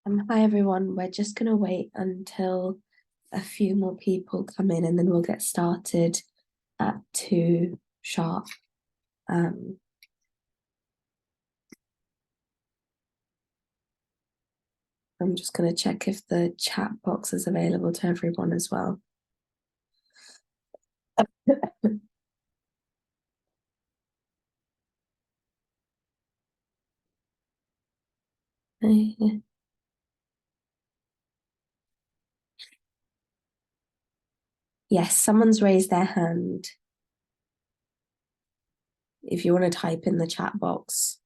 Hi everyone, we're just going to wait until a few more people come in and then we'll get started at 2 sharp. I'm just going to check if the chat box is available to everyone as well. Yes, someone's raised their hand. If you want to type in the chat box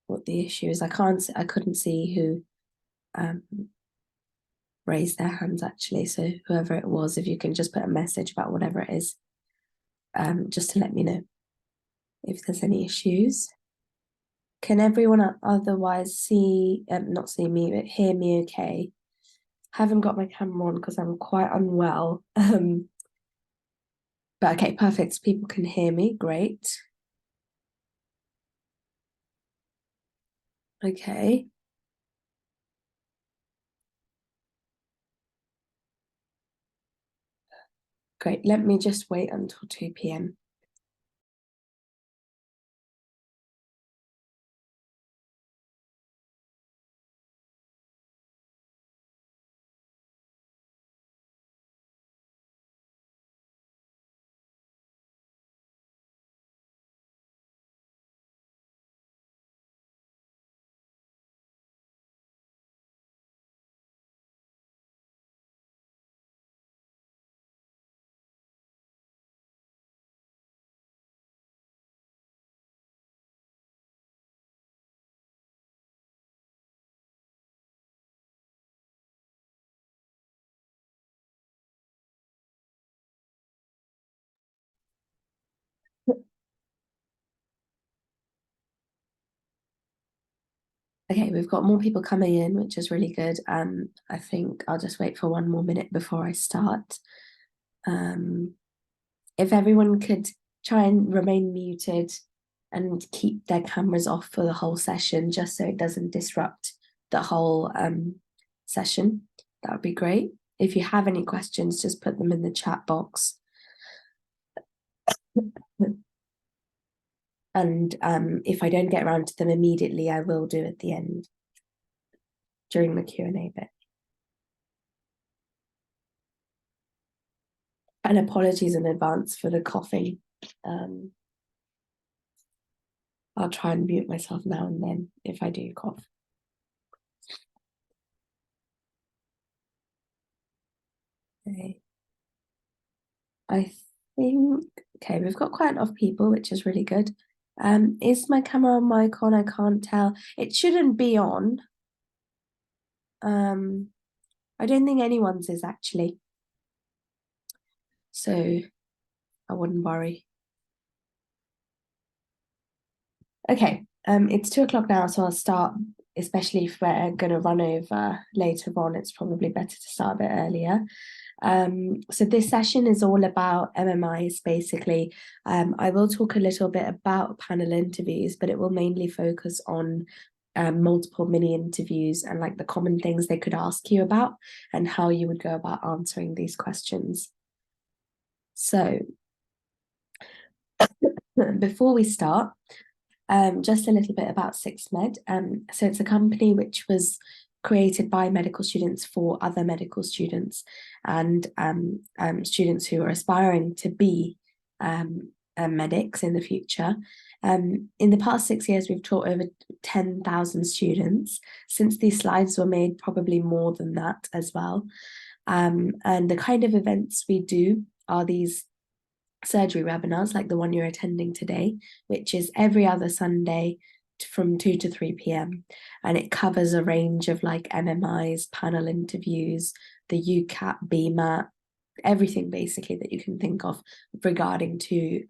what the issue is. I couldn't see who raised their hands actually. So whoever it was, if you can just put a message about whatever it is, just to let me know if there's any issues. Can everyone otherwise see, not see me, but hear me okay? Haven't got my camera on because I'm quite unwell. But okay, perfect. People can hear me. Great. Okay. Great. Let me just wait until 2 p.m. Okay, we've got more people coming in, which is really good. I think I'll just wait for 1 more minute before I start. If everyone could try and remain muted and keep their cameras off for the whole session, just so it doesn't disrupt the whole session, that would be great. If you have any questions, just put them in the chat box. And if I don't get around to them immediately, I will do at the end during the Q&A bit. And apologies in advance for the coughing. I'll try and mute myself now and then if I do cough. Okay. I think, okay, we've got quite a lot of people, which is really good. Is my camera mic on? I can't tell. It shouldn't be on. I don't think anyone's is actually. So I wouldn't worry. Okay, it's 2 o'clock now, so I'll start, especially if we're going to run over later on, it's probably better to start a bit earlier. So this session is all about MMIs, basically. I will talk a little bit about panel interviews, but it will mainly focus on multiple mini interviews and like the common things they could ask you about and how you would go about answering these questions. So before we start, just a little bit about SixMed. So it's a company which was created by medical students for other medical students and students who are aspiring to be medics in the future. In the past 6 years, we've taught over 10,000 students. Since these slides were made, probably more than that as well. And the kind of events we do are these surgery webinars like the one you're attending today, which is every other Sunday from 2 to 3 p.m. And it covers a range of like MMIs, panel interviews, the UCAT, BMAT, everything basically that you can think of regarding to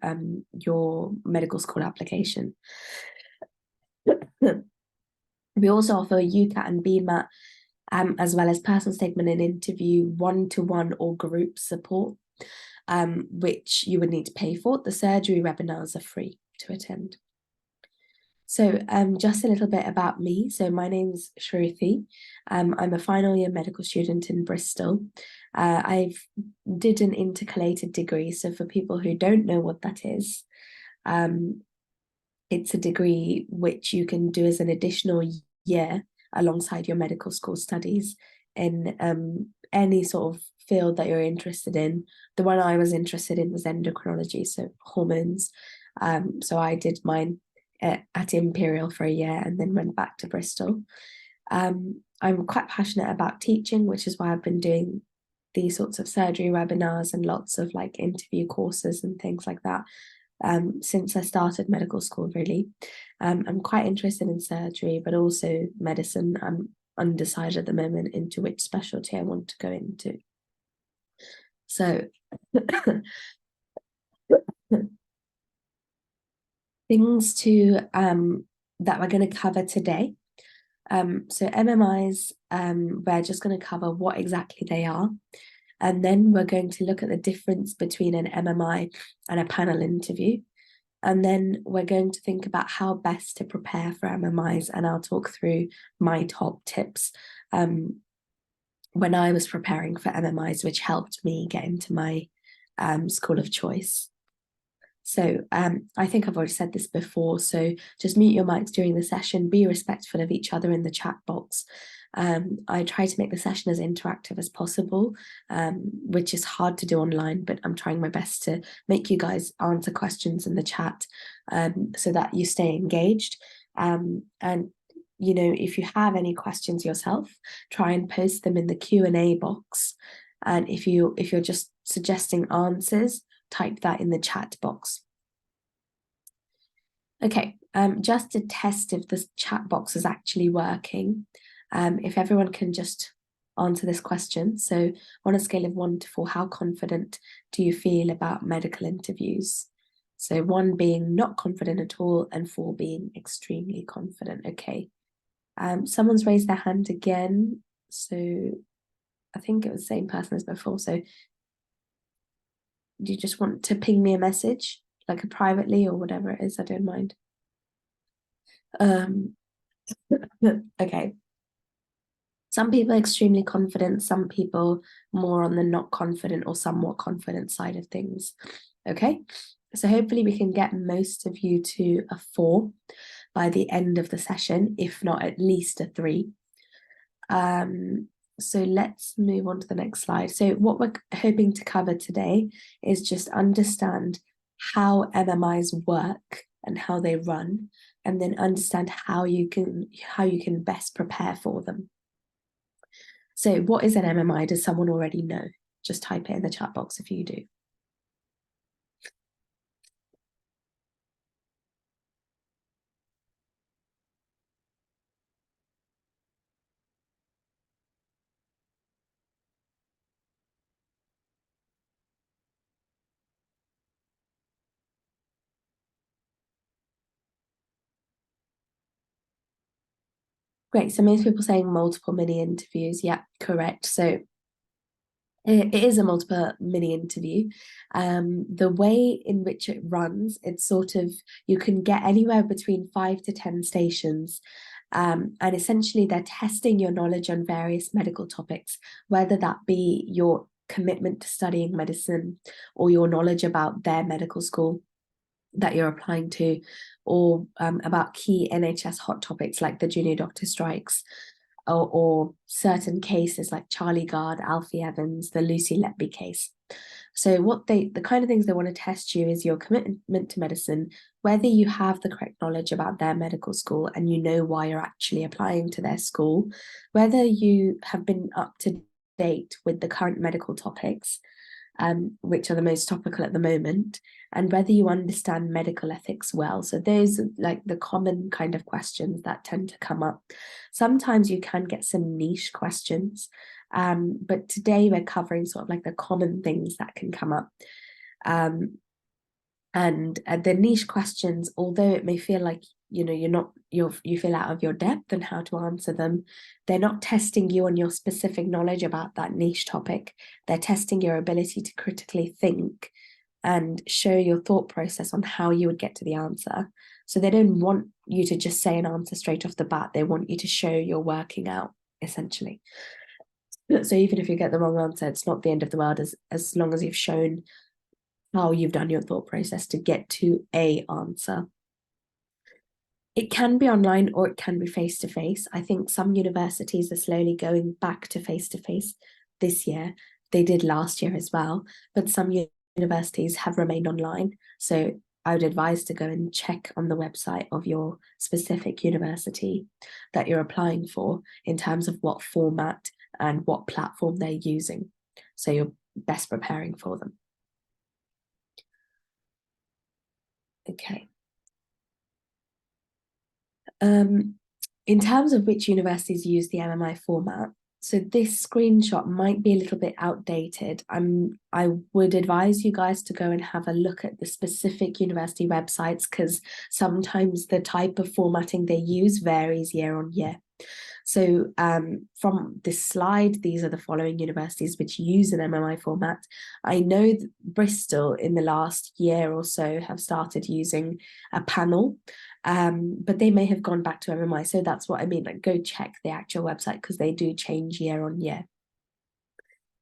your medical school application. We also offer UCAT and BMAT as well as personal statement and interview, one-to-one or group support, which you would need to pay for. The surgery webinars are free to attend. So just a little bit about me. So my name's Shruti. I'm a final year medical student in Bristol. I've did an intercalated degree. So for people who don't know what that is, um, it's a degree which you can do as an additional year alongside your medical school studies in any sort of field that you're interested in. The one I was interested in was endocrinology, so hormones. So I did mine at Imperial for a year and then went back to Bristol. I'm quite passionate about teaching, which is why I've been doing these sorts of surgery webinars and lots of like interview courses and things like that since I started medical school, really. I'm quite interested in surgery, but also medicine. I'm undecided at the moment into which specialty I want to go into. So things to that we're going to cover today. So MMIs, we're just going to cover what exactly they are. And then we're going to look at the difference between an MMI and a panel interview. And then we're going to think about how best to prepare for MMIs. And I'll talk through my top tips when I was preparing for MMIs, which helped me get into my school of choice. So I think I've already said this before, so just mute your mics during the session, be respectful of each other in the chat box. I try to make the session as interactive as possible, which is hard to do online, but I'm trying my best to make you guys answer questions in the chat so that you stay engaged. And you know, if you have any questions yourself, try and post them in the Q&A box. And if you're just suggesting answers, type that in the chat box. Okay, just to test if this chat box is actually working, if everyone can just answer this question. So on a scale of 1 to 4, how confident do you feel about medical interviews? So 1 being not confident at all and 4 being extremely confident. Okay, someone's raised their hand again. So I think it was the same person as before. So do you just want to ping me a message, like a privately or whatever it is? I don't mind. Okay. Some people are extremely confident, some people more on the not confident or somewhat confident side of things. Okay, so hopefully we can get most of you to a 4 by the end of the session, if not at least a 3. So let's move on to the next slide. So what we're hoping to cover today is just understand how MMIs work and how they run, and then understand how you can best prepare for them. So what is an MMI? Does someone already know? Just type it in the chat box if you do. Great, so most people saying multiple mini interviews. Yeah, correct. So it is a multiple mini interview. The way in which it runs, it's sort of, you can get anywhere between 5 to 10 stations. And essentially they're testing your knowledge on various medical topics, whether that be your commitment to studying medicine or your knowledge about their medical school that you're applying to, or about key NHS hot topics like the junior doctor strikes, or certain cases like Charlie Gard, Alfie Evans, the Lucy Letby case. So the kind of things they want to test you is your commitment to medicine, whether you have the correct knowledge about their medical school and you know why you're actually applying to their school, whether you have been up to date with the current medical topics, which are the most topical at the moment, and whether you understand medical ethics well. So those are like the common kind of questions that tend to come up. Sometimes you can get some niche questions, but today we're covering sort of like the common things that can come up. And the niche questions, although it may feel like you feel out of your depth and how to answer them, they're not testing you on your specific knowledge about that niche topic. They're testing your ability to critically think and show your thought process on how you would get to the answer. So they don't want you to just say an answer straight off the bat. They want you to show you're working out, essentially. So even if you get the wrong answer, it's not the end of the world as long as you've shown how you've done your thought process to get to a answer. It can be online or it can be face-to-face. I think some universities are slowly going back to face-to-face this year. They did last year as well, but some universities have remained online. So I would advise to go and check on the website of your specific university that you're applying for in terms of what format and what platform they're using. So you're best preparing for them. Okay. In terms of which universities use the MMI format, so this screenshot might be a little bit outdated. I would advise you guys to go and have a look at the specific university websites because sometimes the type of formatting they use varies year on year. So from this slide, these are the following universities which use an MMI format. I know that Bristol in the last year or so have started using a panel, but they may have gone back to MMI. So that's what I mean, like go check the actual website because they do change year on year.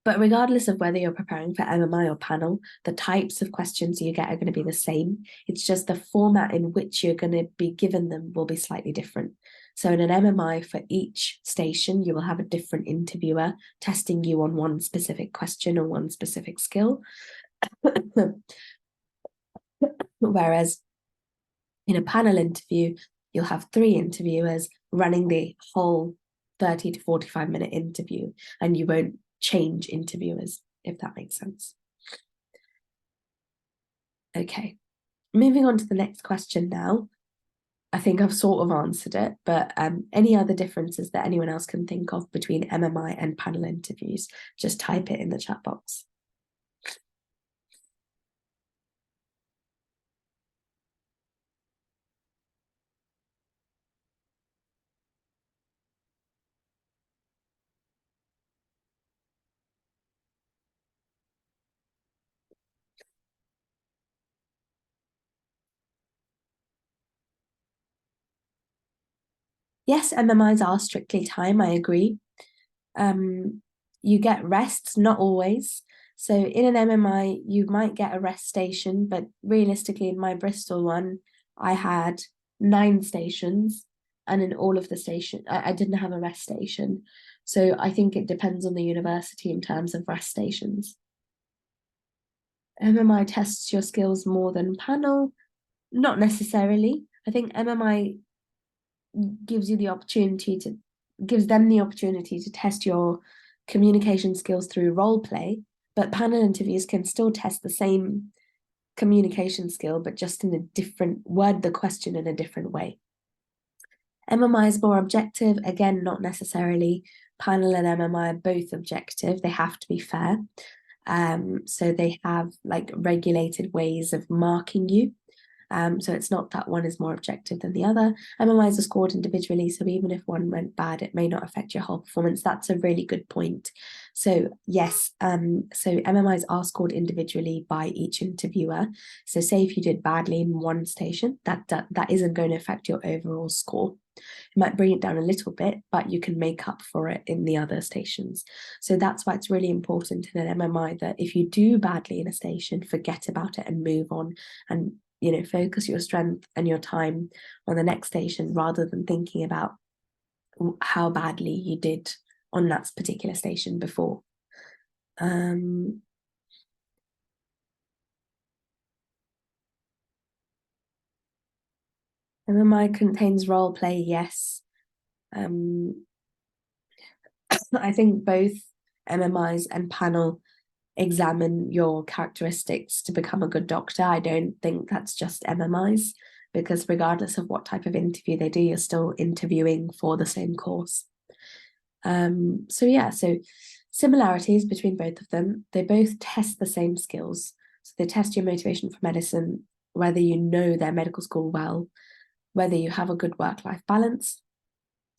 But regardless of whether you're preparing for MMI or panel, the types of questions you get are going to be the same. It's just the format in which you're going to be given them will be slightly different. So in an MMI, for each station, you will have a different interviewer testing you on one specific question or one specific skill. Whereas in a panel interview, you'll have 3 interviewers running the whole 30 to 45-minute interview, and you won't change interviewers, if that makes sense. Okay, moving on to the next question now. I think I've sort of answered it, but any other differences that anyone else can think of between MMI and panel interviews, just type it in the chat box. Yes, MMIs are strictly time, I agree. You get rests, not always. So in an MMI, you might get a rest station, but realistically, in my Bristol one, I had 9 stations, and in all of the stations, I didn't have a rest station. So I think it depends on the university in terms of rest stations. MMI tests your skills more than panel, not necessarily. I think MMI gives them the opportunity to test your communication skills through role play, but panel interviews can still test the same communication skill, but just in a different word the question in a different way. MMI is more objective, again, not necessarily. Panel and MMI are both objective, they have to be fair. So they have like regulated ways of marking you. So it's not that one is more objective than the other. MMIs are scored individually, so even if one went bad, it may not affect your whole performance. That's a really good point. So yes, so MMIs are scored individually by each interviewer. So say if you did badly in one station, that isn't going to affect your overall score. It might bring it down a little bit, but you can make up for it in the other stations. So that's why it's really important in an MMI that if you do badly in a station, forget about it and move on, and focus your strength and your time on the next station rather than thinking about how badly you did on that particular station before. MMI contains role play, yes. I think both MMIs and panel examine your characteristics to become a good doctor. I don't think that's just MMIs, because regardless of what type of interview they do, you're still interviewing for the same course. So similarities between both of them. They both test the same skills. So they test your motivation for medicine, whether you know their medical school well, whether you have a good work-life balance,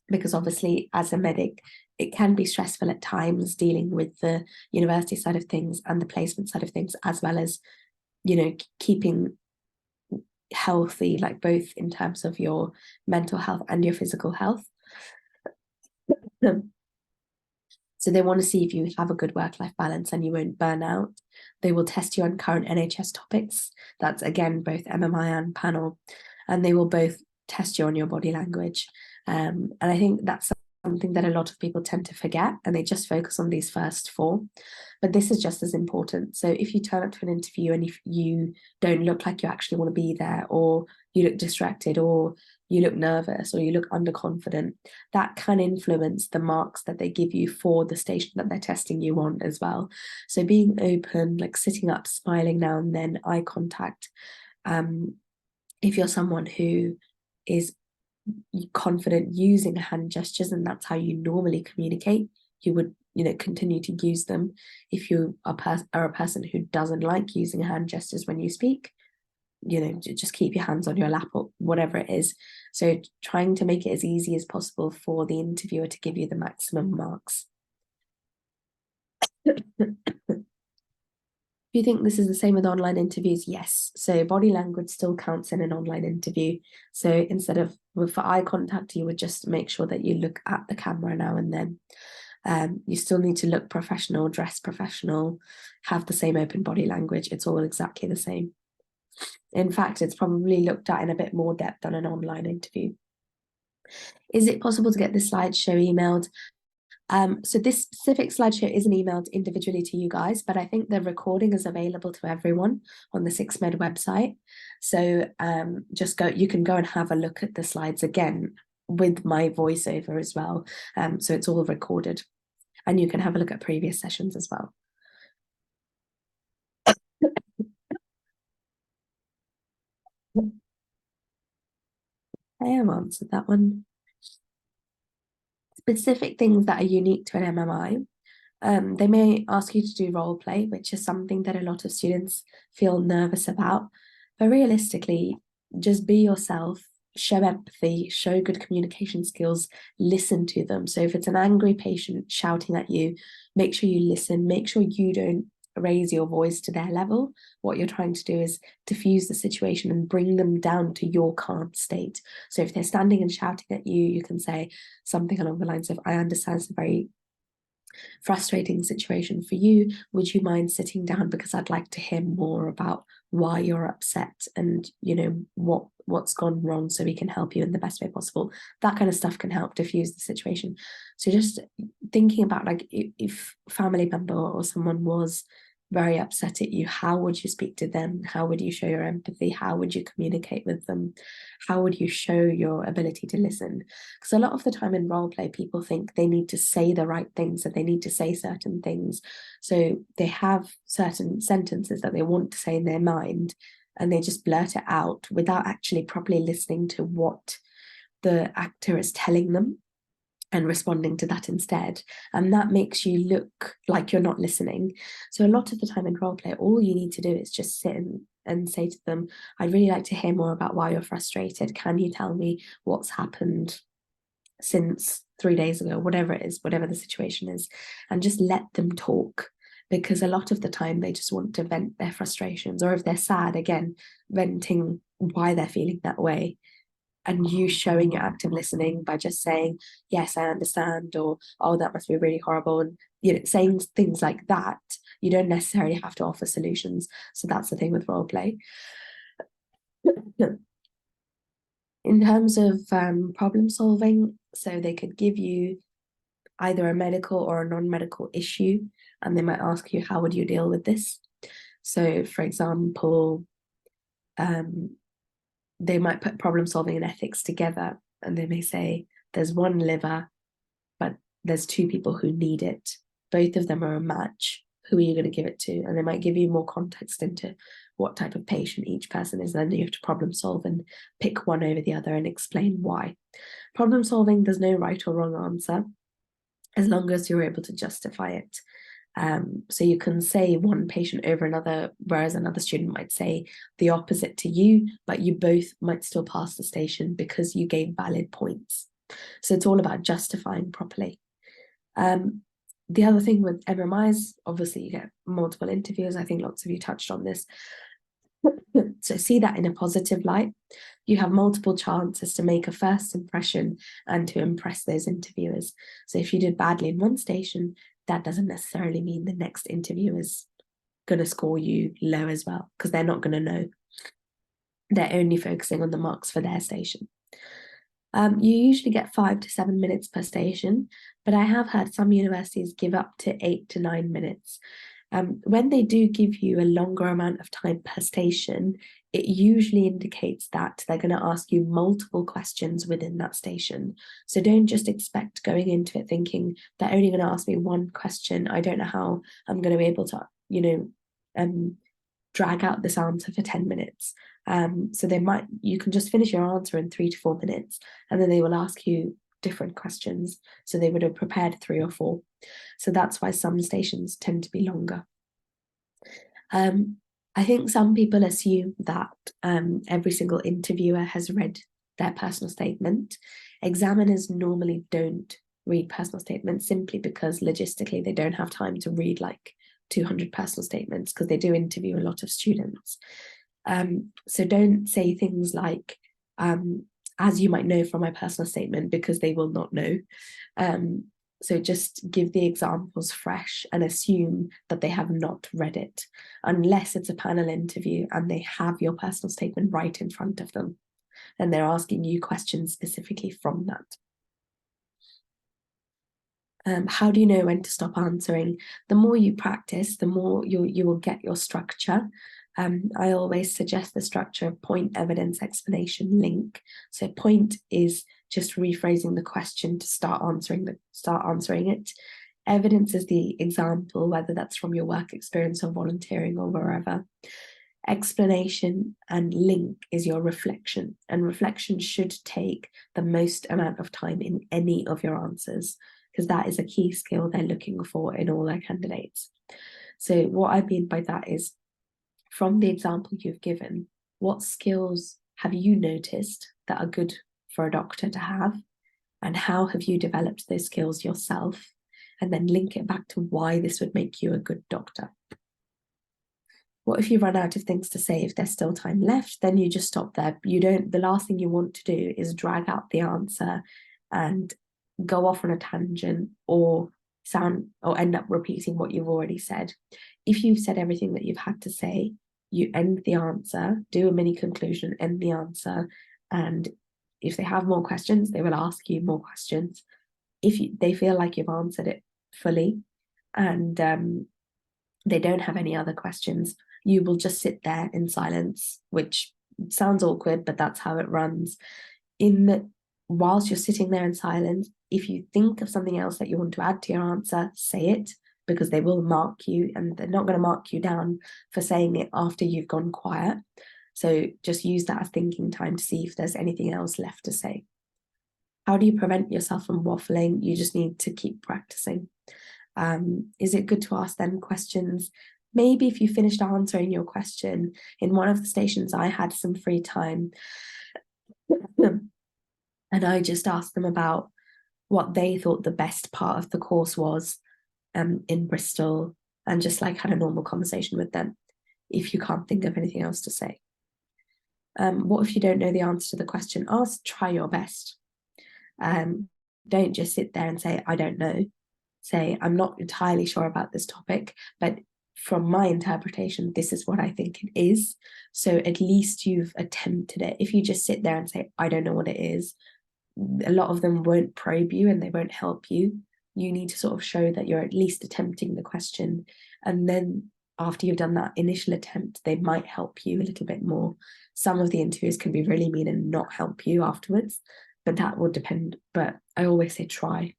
because obviously as a medic, it can be stressful at times dealing with the university side of things and the placement side of things, as well as, keeping healthy, like both in terms of your mental health and your physical health. So they want to see if you have a good work-life balance and you won't burn out. They will test you on current NHS topics. That's again both MMI and panel, and they will both test you on your body language. And I think that's something that a lot of people tend to forget, and they just focus on these first four. But this is just as important. So if you turn up to an interview and if you don't look like you actually want to be there, or you look distracted, or you look nervous, or you look underconfident, that can influence the marks that they give you for the station that they're testing you on as well. So being open, like sitting up, smiling now and then, eye contact. If you're someone who is confident using hand gestures and that's how you normally communicate, you would continue to use them. If you are a person who doesn't like using hand gestures when you speak, just keep your hands on your lap or whatever it is. So trying to make it as easy as possible for the interviewer to give you the maximum marks. Do you think this is the same with online interviews? Yes. So body language still counts in an online interview. So instead of for eye contact, you would just make sure that you look at the camera now and then. You still need to look professional, dress professional, have the same open body language. It's all exactly the same. In fact, it's probably looked at in a bit more depth on an online interview. Is it possible to get this slideshow emailed? So this specific slideshow isn't emailed individually to you guys, but I think the recording is available to everyone on the 6med website. So you can go and have a look at the slides again with my voiceover as well. So it's all recorded, and you can have a look at previous sessions as well. I have answered that one. Specific things that are unique to an MMI. They may ask you to do role play, which is something that a lot of students feel nervous about. But realistically, just be yourself, show empathy, show good communication skills, listen to them. So if it's an angry patient shouting at you, make sure you listen, make sure you don't raise your voice to their level. What you're trying to do is diffuse the situation and bring them down to your calm state. So if they're standing and shouting at you, you can say something along the lines of, I understand it's a very frustrating situation for you. Would you mind sitting down, because I'd like to hear more about why you're upset and what's gone wrong, so we can help you in the best way possible. That kind of stuff can help diffuse the situation. So just thinking about, like, if family member or someone was very upset at you, how would you speak to them? How would you show your empathy? How would you communicate with them? How would you show your ability to listen? Because a lot of the time in role play, people think they need to say the right things, that they need to say certain things. So they have certain sentences that they want to say in their mind, and they just blurt it out without actually properly listening to what the actor is telling them and responding to that instead. And that makes you look like you're not listening. So a lot of the time in role play, all you need to do is just sit and say to them, I'd really like to hear more about why you're frustrated. Can you tell me what's happened since 3 days ago, whatever it is, whatever the situation is, and just let them talk. Because a lot of the time they just want to vent their frustrations, or if they're sad, again, venting why they're feeling that way. And you showing your active listening by just saying, yes, I understand, or, oh, that must be really horrible. And, saying things like that, you don't necessarily have to offer solutions. So that's the thing with role play. In terms of problem solving, so they could give you either a medical or a non-medical issue, and they might ask you, how would you deal with this? So, for example, they might put problem solving and ethics together, and they may say, there's one liver, but there's two people who need it. Both of them are a match. Who are you going to give it to? And they might give you more context into what type of patient each person is. Then you have to problem solve and pick one over the other and explain why. Problem solving, there's no right or wrong answer, as long as you're able to justify it. So you can say one patient over another, whereas another student might say the opposite to you, but you both might still pass the station because you gave valid points. So it's all about justifying properly. The other thing with MMIs, obviously you get multiple interviews. I think lots of you touched on this. So see that in a positive light. You have multiple chances to make a first impression and to impress those interviewers. So if you did badly in one station, that doesn't necessarily mean the next interview is going to score you low as well, because they're not going to know. They're only focusing on the marks for their station. You usually get 5 to 7 minutes per station, but I have heard some universities give up to 8 to 9 minutes. When they do give you a longer amount of time per station, it usually indicates that they're going to ask you multiple questions within that station. So don't just expect going into it thinking they're only going to ask me one question. I don't know how I'm going to be able to, drag out this answer for 10 minutes. So you can just finish your answer in 3 to 4 minutes, and then they will ask you different questions. So they would have prepared 3 or 4. So that's why some stations tend to be longer. I think some people assume that every single interviewer has read their personal statement. Examiners normally don't read personal statements simply because logistically they don't have time to read like 200 personal statements, because they do interview a lot of students. So don't say things like, as you might know from my personal statement, because they will not know. So just give the examples fresh and assume that they have not read it, unless it's a panel interview and they have your personal statement right in front of them and they're asking you questions specifically from that. How do you know when to stop answering? The more you practice, the more you will get your structure. I always suggest the structure of point, evidence, explanation, link. So point is just rephrasing the question to start answering it. Evidence is the example, whether that's from your work experience or volunteering or wherever. Explanation and link is your reflection, and reflection should take the most amount of time in any of your answers, because that is a key skill they're looking for in all their candidates. So what I mean by that is, from the example you've given, what skills have you noticed that are good for a doctor to have, and how have you developed those skills yourself, and then link it back to why this would make you a good doctor. What if you run out of things to say? If there's still time left, then you just stop there. The last thing you want to do is drag out the answer and go off on a tangent or end up repeating what you've already said. If you've said everything that you've had to say, you end the answer, do a mini conclusion, end the answer, and if they have more questions, they will ask you more questions. If they feel like you've answered it fully and they don't have any other questions, you will just sit there in silence, which sounds awkward, but that's how it runs. Whilst you're sitting there in silence, if you think of something else that you want to add to your answer, say it, because they will mark you, and they're not going to mark you down for saying it after you've gone quiet. So just use that as thinking time to see if there's anything else left to say. How do you prevent yourself from waffling? You just need to keep practicing. Is it good to ask them questions? Maybe if you finished answering your question in one of the stations, I had some free time and I just asked them about what they thought the best part of the course was in Bristol, and just like had a normal conversation with them if you can't think of anything else to say. What if you don't know the answer to the question? Try your best. Don't just sit there and say, I don't know. Say, I'm not entirely sure about this topic, but from my interpretation, this is what I think it is. So at least you've attempted it. If you just sit there and say, I don't know what it is, a lot of them won't probe you and they won't help you. You need to sort of show that you're at least attempting the question. And then after you've done that initial attempt, they might help you a little bit more. Some of the interviews can be really mean and not help you afterwards, but that will depend. But I always say try.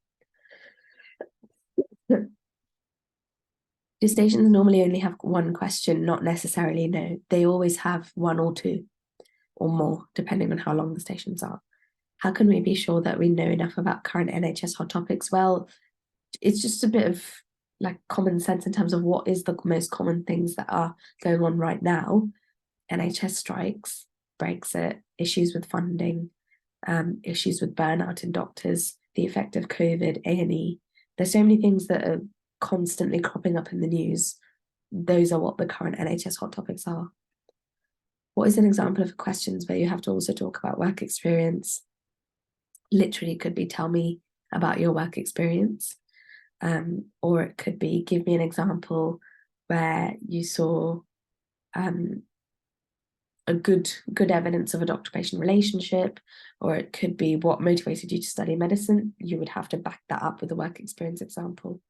Do stations normally only have one question? Not necessarily, no. They always have one or two or more, depending on how long the stations are. How can we be sure that we know enough about current NHS hot topics? Well, it's just a bit of like common sense in terms of what is the most common things that are going on right now. NHS strikes, Brexit, issues with funding, issues with burnout in doctors, the effect of COVID, A&E. There's so many things that are constantly cropping up in the news. Those are what the current NHS hot topics are. What is an example of questions where you have to also talk about work experience? Literally could be tell me about your work experience. Or it could be give me an example where you saw a good evidence of a doctor-patient relationship, or it could be what motivated you to study medicine. You would have to back that up with a work experience example.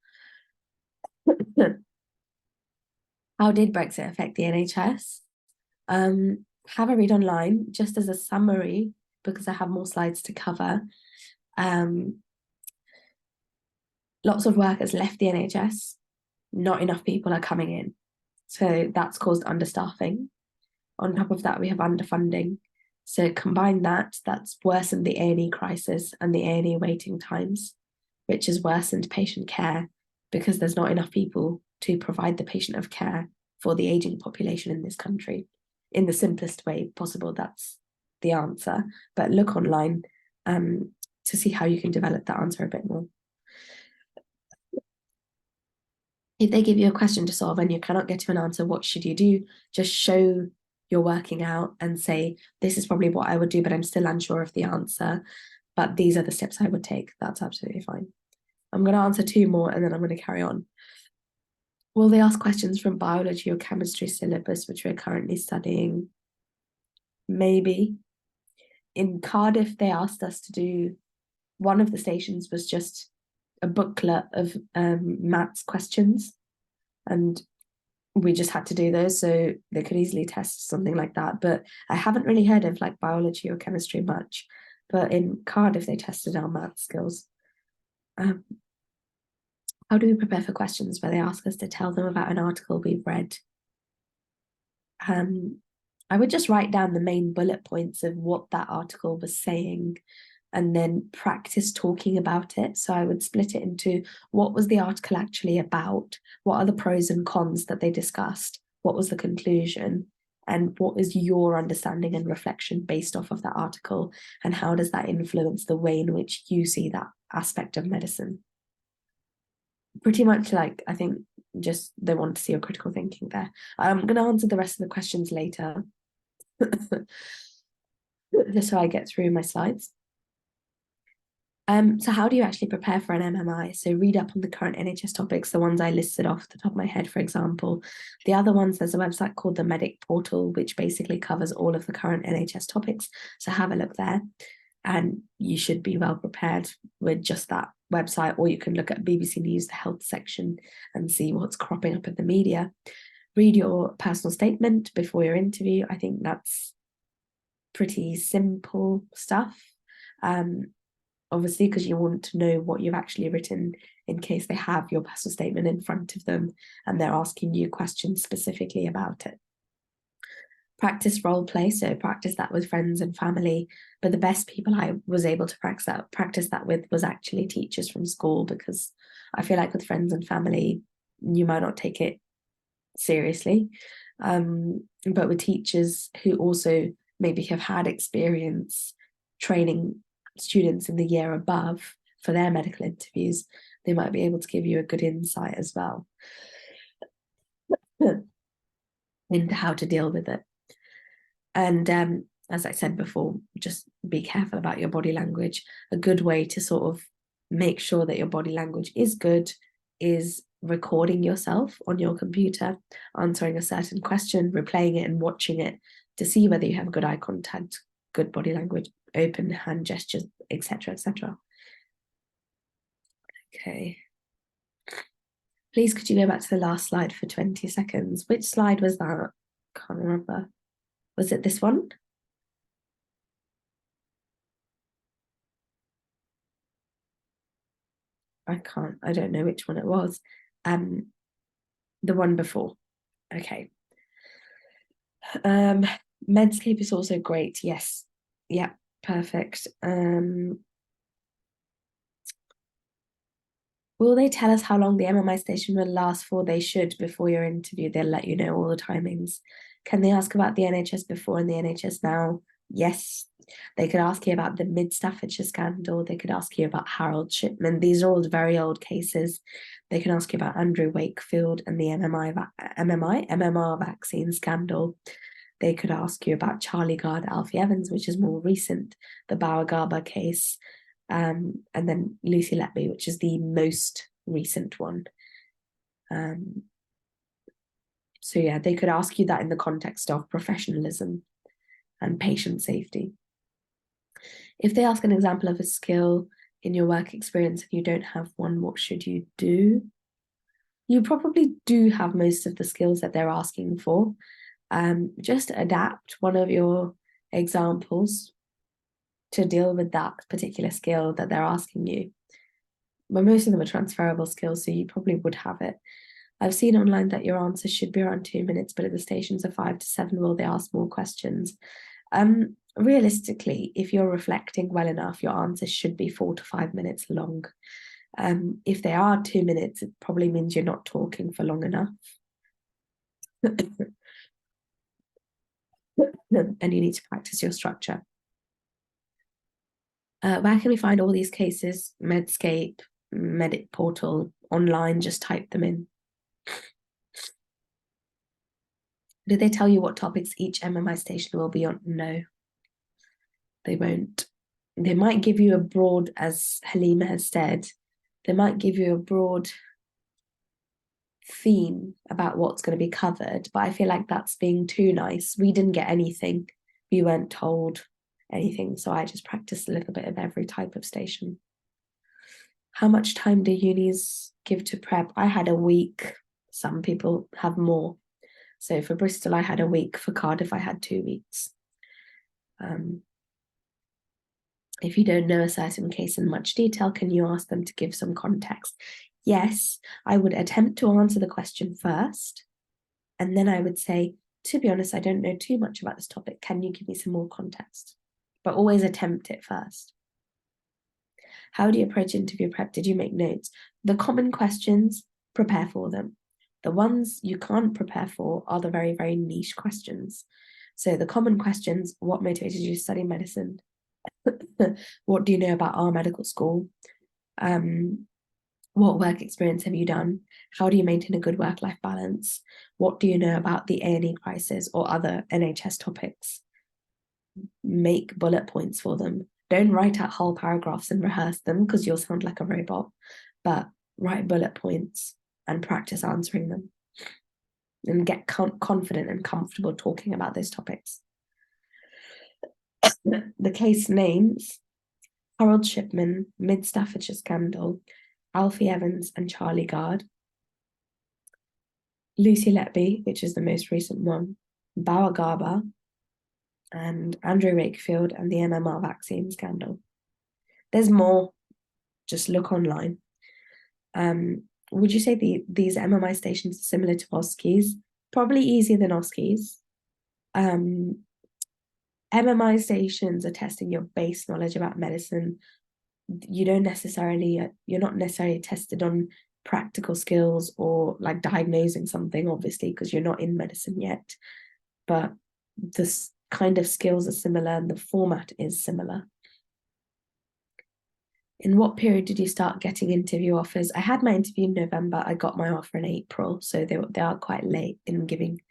How did Brexit affect the NHS? Have a read online just as a summary because I have more slides to cover. Lots of workers left the NHS. Not enough people are coming in. So that's caused understaffing. On top of that, we have underfunding. So combine that, that's worsened the A&E crisis and the A&E waiting times, which has worsened patient care because there's not enough people to provide the patient of care for the aging population in this country. In the simplest way possible, that's the answer. But look online to see how you can develop that answer a bit more. If they give you a question to solve and you cannot get to an answer, what should you do? Just show you're working out and say, this is probably what I would do, but I'm still unsure of the answer. But these are the steps I would take. That's absolutely fine. I'm going to answer 2 more and then I'm going to carry on. Will they ask questions from biology or chemistry syllabus, which we're currently studying? Maybe. In Cardiff, they asked us to do, one of the stations was just a booklet of maths questions, and we just had to do those, so they could easily test something like that. But I haven't really heard of like biology or chemistry much, but in Cardiff they tested our math skills. How do we prepare for questions where they ask us to tell them about an article we've read? I would just write down the main bullet points of what that article was saying and then practice talking about it. So I would split it into what was the article actually about? What are the pros and cons that they discussed? What was the conclusion? And what is your understanding and reflection based off of that article? And how does that influence the way in which you see that aspect of medicine? Pretty much like, I think just they want to see your critical thinking there. I'm going to answer the rest of the questions later. Just so I get through my slides. So how do you actually prepare for an MMI? So read up on the current NHS topics, the ones I listed off the top of my head, for example. The other ones, there's a website called the Medic Portal, which basically covers all of the current NHS topics. So have a look there and you should be well prepared with just that website, or you can look at BBC News, the health section, and see what's cropping up in the media. Read your personal statement before your interview. I think that's pretty simple stuff. Obviously, because you want to know what you've actually written in case they have your personal statement in front of them and they're asking you questions specifically about it. Practice role play, so practice that with friends and family. But the best people I was able to practice that with was actually teachers from school, because I feel like with friends and family, you might not take it seriously. But with teachers who also maybe have had experience training students in the year above for their medical interviews, they might be able to give you a good insight as well into how to deal with it. And as I said before, just be careful about your body language. A good way to sort of make sure that your body language is good is recording yourself on your computer, answering a certain question, replaying it and watching it to see whether you have good eye contact, good body language, open hand gestures, etc., etc. Okay. Please, could you go back to the last slide for 20 seconds? Which slide was that? Can't remember. Was it this one? I don't know which one it was. The one before. Okay. Medscape is also great. Yes. Yeah, perfect. Will they tell us how long the MMI station will last for? They should before your interview. They'll let you know all the timings. Can they ask about the NHS before and the NHS now? Yes. They could ask you about the Mid Staffordshire scandal. They could ask you about Harold Shipman. These are all very old cases. They can ask you about Andrew Wakefield and the MMR vaccine scandal. They could ask you about Charlie Gard, Alfie Evans, which is more recent, the Bauer case, and then Lucy Letby, which is the most recent one. So yeah, they could ask you that in the context of professionalism and patient safety. If they ask an example of a skill in your work experience and you don't have one, what should you do? You probably do have most of the skills that they're asking for. Just adapt one of your examples to deal with that particular skill that they're asking you. But most of them are transferable skills, so you probably would have it. I've seen online that your answers should be around 2 minutes, but at the stations of 5 to 7, will they ask more questions? Realistically, if you're reflecting well enough, your answers should be 4 to 5 minutes long. If they are 2 minutes, it probably means you're not talking for long enough. And you need to practice your structure. Where can we find all these cases? Medscape, Medic Portal, online, just type them in. Did they tell you what topics each MMI station will be on? No, they won't. They might give you a broad, as Halima has said, they might give you a broad theme about what's going to be covered, but I feel like that's being too nice. We didn't get anything. We weren't told anything, so I just practiced a little bit of every type of station. How much time do unis give to prep? I had a week. Some people have more. So for Bristol, I had a week. For Cardiff, I had 2 weeks. If you don't know a certain case in much detail, can you ask them to give some context? Yes, I would attempt to answer the question first. And then I would say, to be honest, I don't know too much about this topic. Can you give me some more context? But always attempt it first. How do you approach interview prep? Did you make notes? The common questions, prepare for them. The ones you can't prepare for are the very, very niche questions. So the common questions, what motivated you to study medicine? What do you know about our medical school? What work experience have you done? How do you maintain a good work-life balance? What do you know about the A&E crisis or other NHS topics? Make bullet points for them. Don't write out whole paragraphs and rehearse them because you'll sound like a robot, but write bullet points and practice answering them and get confident and comfortable talking about those topics. The case names: Harold Shipman, Mid Staffordshire Scandal, Alfie Evans and Charlie Gard, Lucy Letby, which is the most recent one, Bauer Garber, and Andrew Wakefield and the MMR vaccine scandal. There's more, just look online. Would you say these MMI stations are similar to OSCEs? Probably easier than OSCEs. MMI stations are testing your base knowledge about medicine. You're not necessarily tested on practical skills or like diagnosing something, obviously, because you're not in medicine yet. But this kind of skills are similar and the format is similar. In what period did you start getting interview offers? I had my interview in November. I got my offer in April, so they are quite late in giving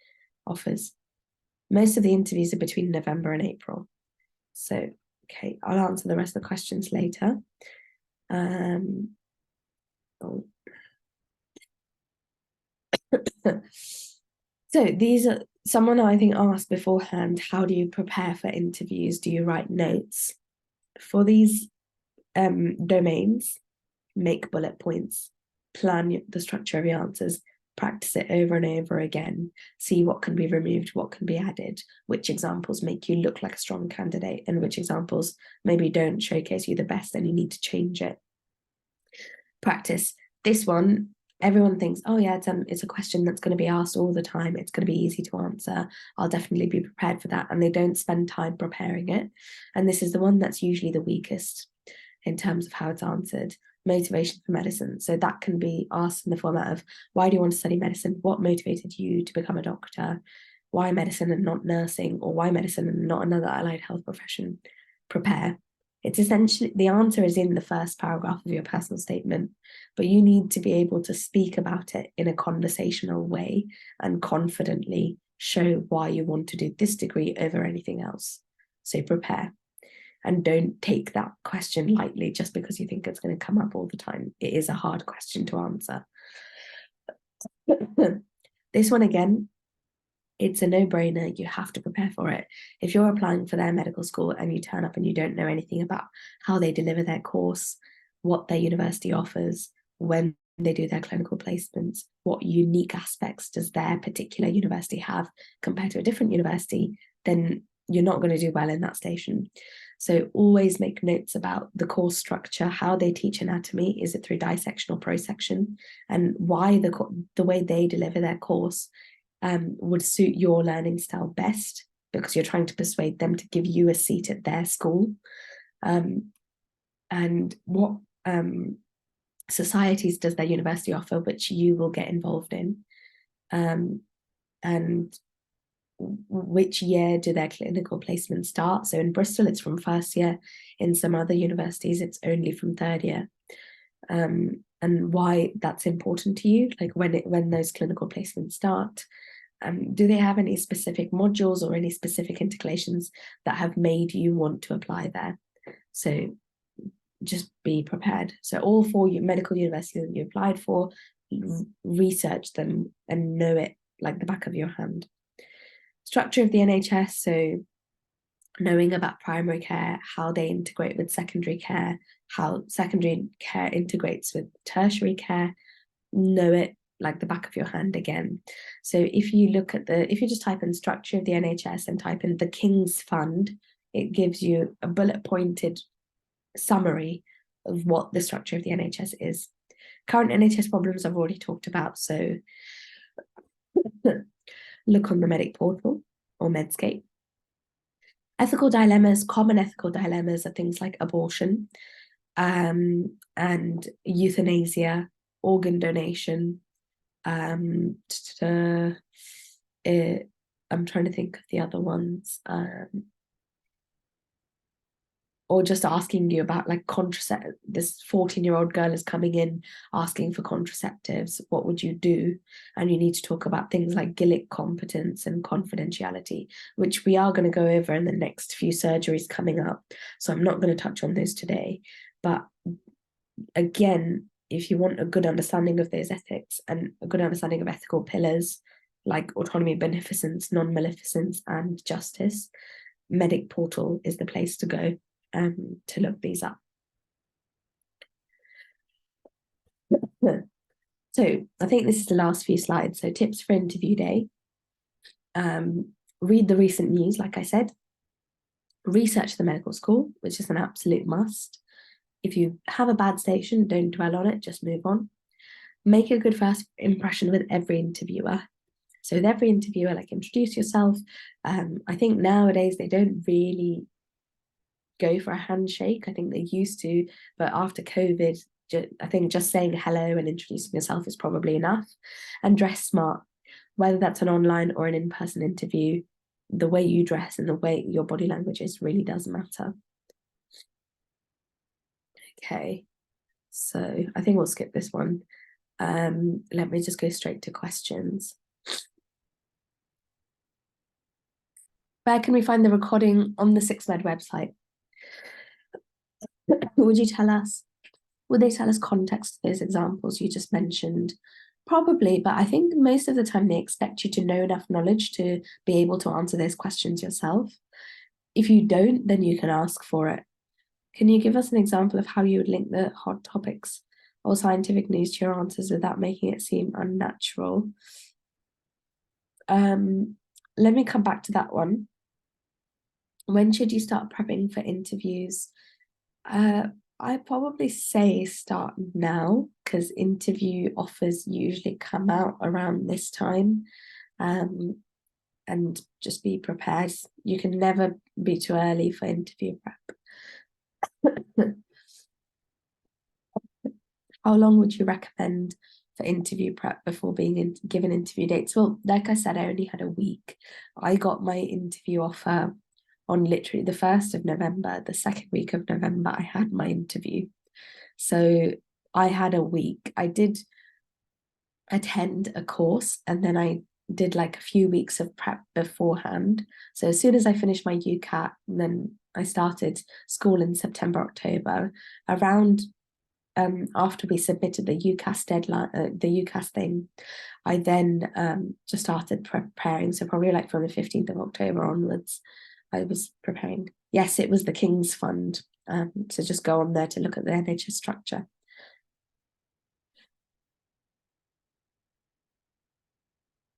offers. Most of the interviews are between November and April. So, okay, I'll answer the rest of the questions later. So these are, someone I think asked beforehand, how do you prepare for interviews? Do you write notes? For these domains, make bullet points, plan the structure of your answers, practice it over and over again, see what can be removed, what can be added, which examples make you look like a strong candidate and which examples maybe don't showcase you the best and you need to change it. Practice. This one, everyone thinks, oh yeah, it's a question that's going to be asked all the time. It's going to be easy to answer. I'll definitely be prepared for that. And they don't spend time preparing it. And this is the one that's usually the weakest in terms of how it's answered. Motivation for medicine. So that can be asked in the format of, why do you want to study medicine? What motivated you to become a doctor? Why medicine and not nursing? Or why medicine and not another allied health profession? Prepare. It's essentially, the answer is in the first paragraph of your personal statement, but you need to be able to speak about it in a conversational way and confidently show why you want to do this degree over anything else. So prepare. And don't take that question lightly just because you think it's going to come up all the time. It is a hard question to answer. This one again, it's a no-brainer. You have to prepare for it. If you're applying for their medical school and you turn up and you don't know anything about how they deliver their course, what their university offers, when they do their clinical placements, what unique aspects does their particular university have compared to a different university, then you're not going to do well in that station. So always make notes about the course structure, how they teach anatomy. Is it through dissection or prosection? And why the way they deliver their course would suit your learning style best, because you're trying to persuade them to give you a seat at their school. And what societies does their university offer, which you will get involved in, and which year do their clinical placements start. So in Bristol, it's from first year. In some other universities, it's only from third year. And why that's important to you, like when those clinical placements start. Do they have any specific modules or any specific integrations that have made you want to apply there? So just be prepared. So all 4 medical universities that you applied for, research them and know it like the back of your hand. Structure of the NHS, so knowing about primary care, how they integrate with secondary care, how secondary care integrates with tertiary care, know it like the back of your hand again. So if you just type in structure of the NHS and type in the King's Fund, it gives you a bullet pointed summary of what the structure of the NHS is. Current NHS problems I've already talked about, so look on the Medic portal or Medscape. Ethical dilemmas, common ethical dilemmas are things like abortion, and euthanasia, organ donation. I'm trying to think of the other ones. Or just asking you about like contraceptive. This 14-year-old girl is coming in asking for contraceptives. What would you do? And you need to talk about things like Gillick competence and confidentiality, which we are going to go over in the next few surgeries coming up. So I'm not going to touch on those today. But again, if you want a good understanding of those ethics and a good understanding of ethical pillars like autonomy, beneficence, non-maleficence, and justice, Medic portal is the place to go to look these up. So I think this is the last few slides. So tips for interview day. Read the recent news, like I said. Research the medical school, which is an absolute must. If you have a bad station, don't dwell on it, just move on. Make a good first impression with every interviewer. So with every interviewer, like introduce yourself. I think nowadays they don't really go for a handshake. I think they used to, but after COVID, I think just saying hello and introducing yourself is probably enough. And dress smart, whether that's an online or an in-person interview. The way you dress and the way your body language is really does matter. Okay, so I think we'll skip this one. Let me just go straight to questions. Where can we find the recording? On the 6med website. Would you tell us? Would they tell us context to those examples you just mentioned? Probably, but I think most of the time they expect you to know enough knowledge to be able to answer those questions yourself. If you don't, then you can ask for it. Can you give us an example of how you would link the hot topics or scientific news to your answers without making it seem unnatural? Let me come back to that one. When should you start prepping for interviews? I probably say start now, because interview offers usually come out around this time, and just be prepared. You can never be too early for interview prep. How long would you recommend for interview prep before being given interview dates? Well, like I said, I only had a week. I got my interview offer on literally the 1st of November. The second week of November, I had my interview. So I had a week. I did attend a course and then I did like a few weeks of prep beforehand. So as soon as I finished my UCAT, then I started school in September, October. Around after we submitted the UCAS deadline, the UCAS thing, I then just started preparing. So probably like from the 15th of October onwards, I was preparing. Yes, it was the King's Fund. So just go on there to look at the NHS structure.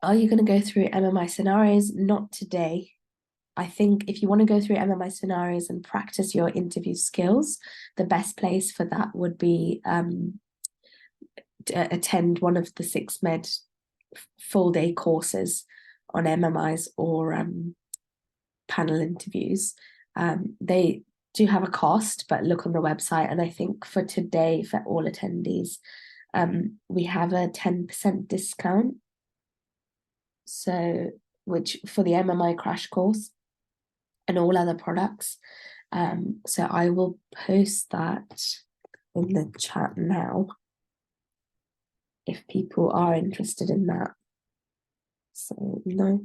Are you going to go through MMI scenarios? Not today. I think if you want to go through MMI scenarios and practice your interview skills, the best place for that would be to attend one of the 6 med full day courses on MMIs or panel interviews. They do have a cost, but look on the website. And I think for today, for all attendees, we have a 10% discount. So, which for the MMI crash course and all other products. So I will post that in the chat now if people are interested in that. So no.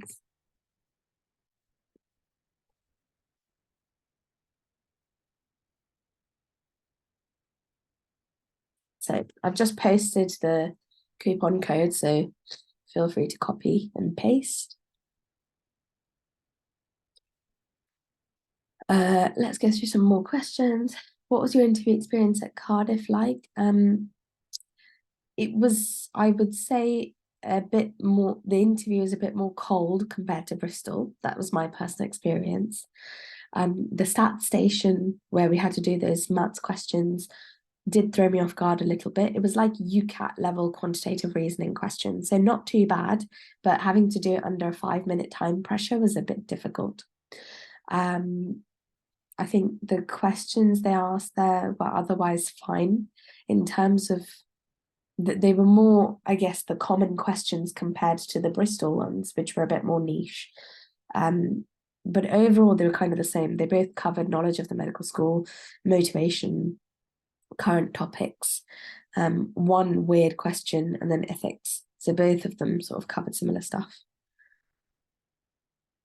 So I've just posted the coupon code, so feel free to copy and paste. Let's go through some more questions. What was your interview experience at Cardiff like? It was, I would say, a bit more, the interview is a bit more cold compared to Bristol. That was my personal experience. The stat station where we had to do those maths questions did throw me off guard a little bit. It was like UCAT level quantitative reasoning questions, so not too bad, but having to do it under a 5-minute time pressure was a bit difficult. I think the questions they asked there were otherwise fine in terms of that they were more, I guess, the common questions compared to the Bristol ones, which were a bit more niche. But overall, they were kind of the same. They both covered knowledge of the medical school, motivation, current topics, one weird question, and then ethics. So both of them sort of covered similar stuff.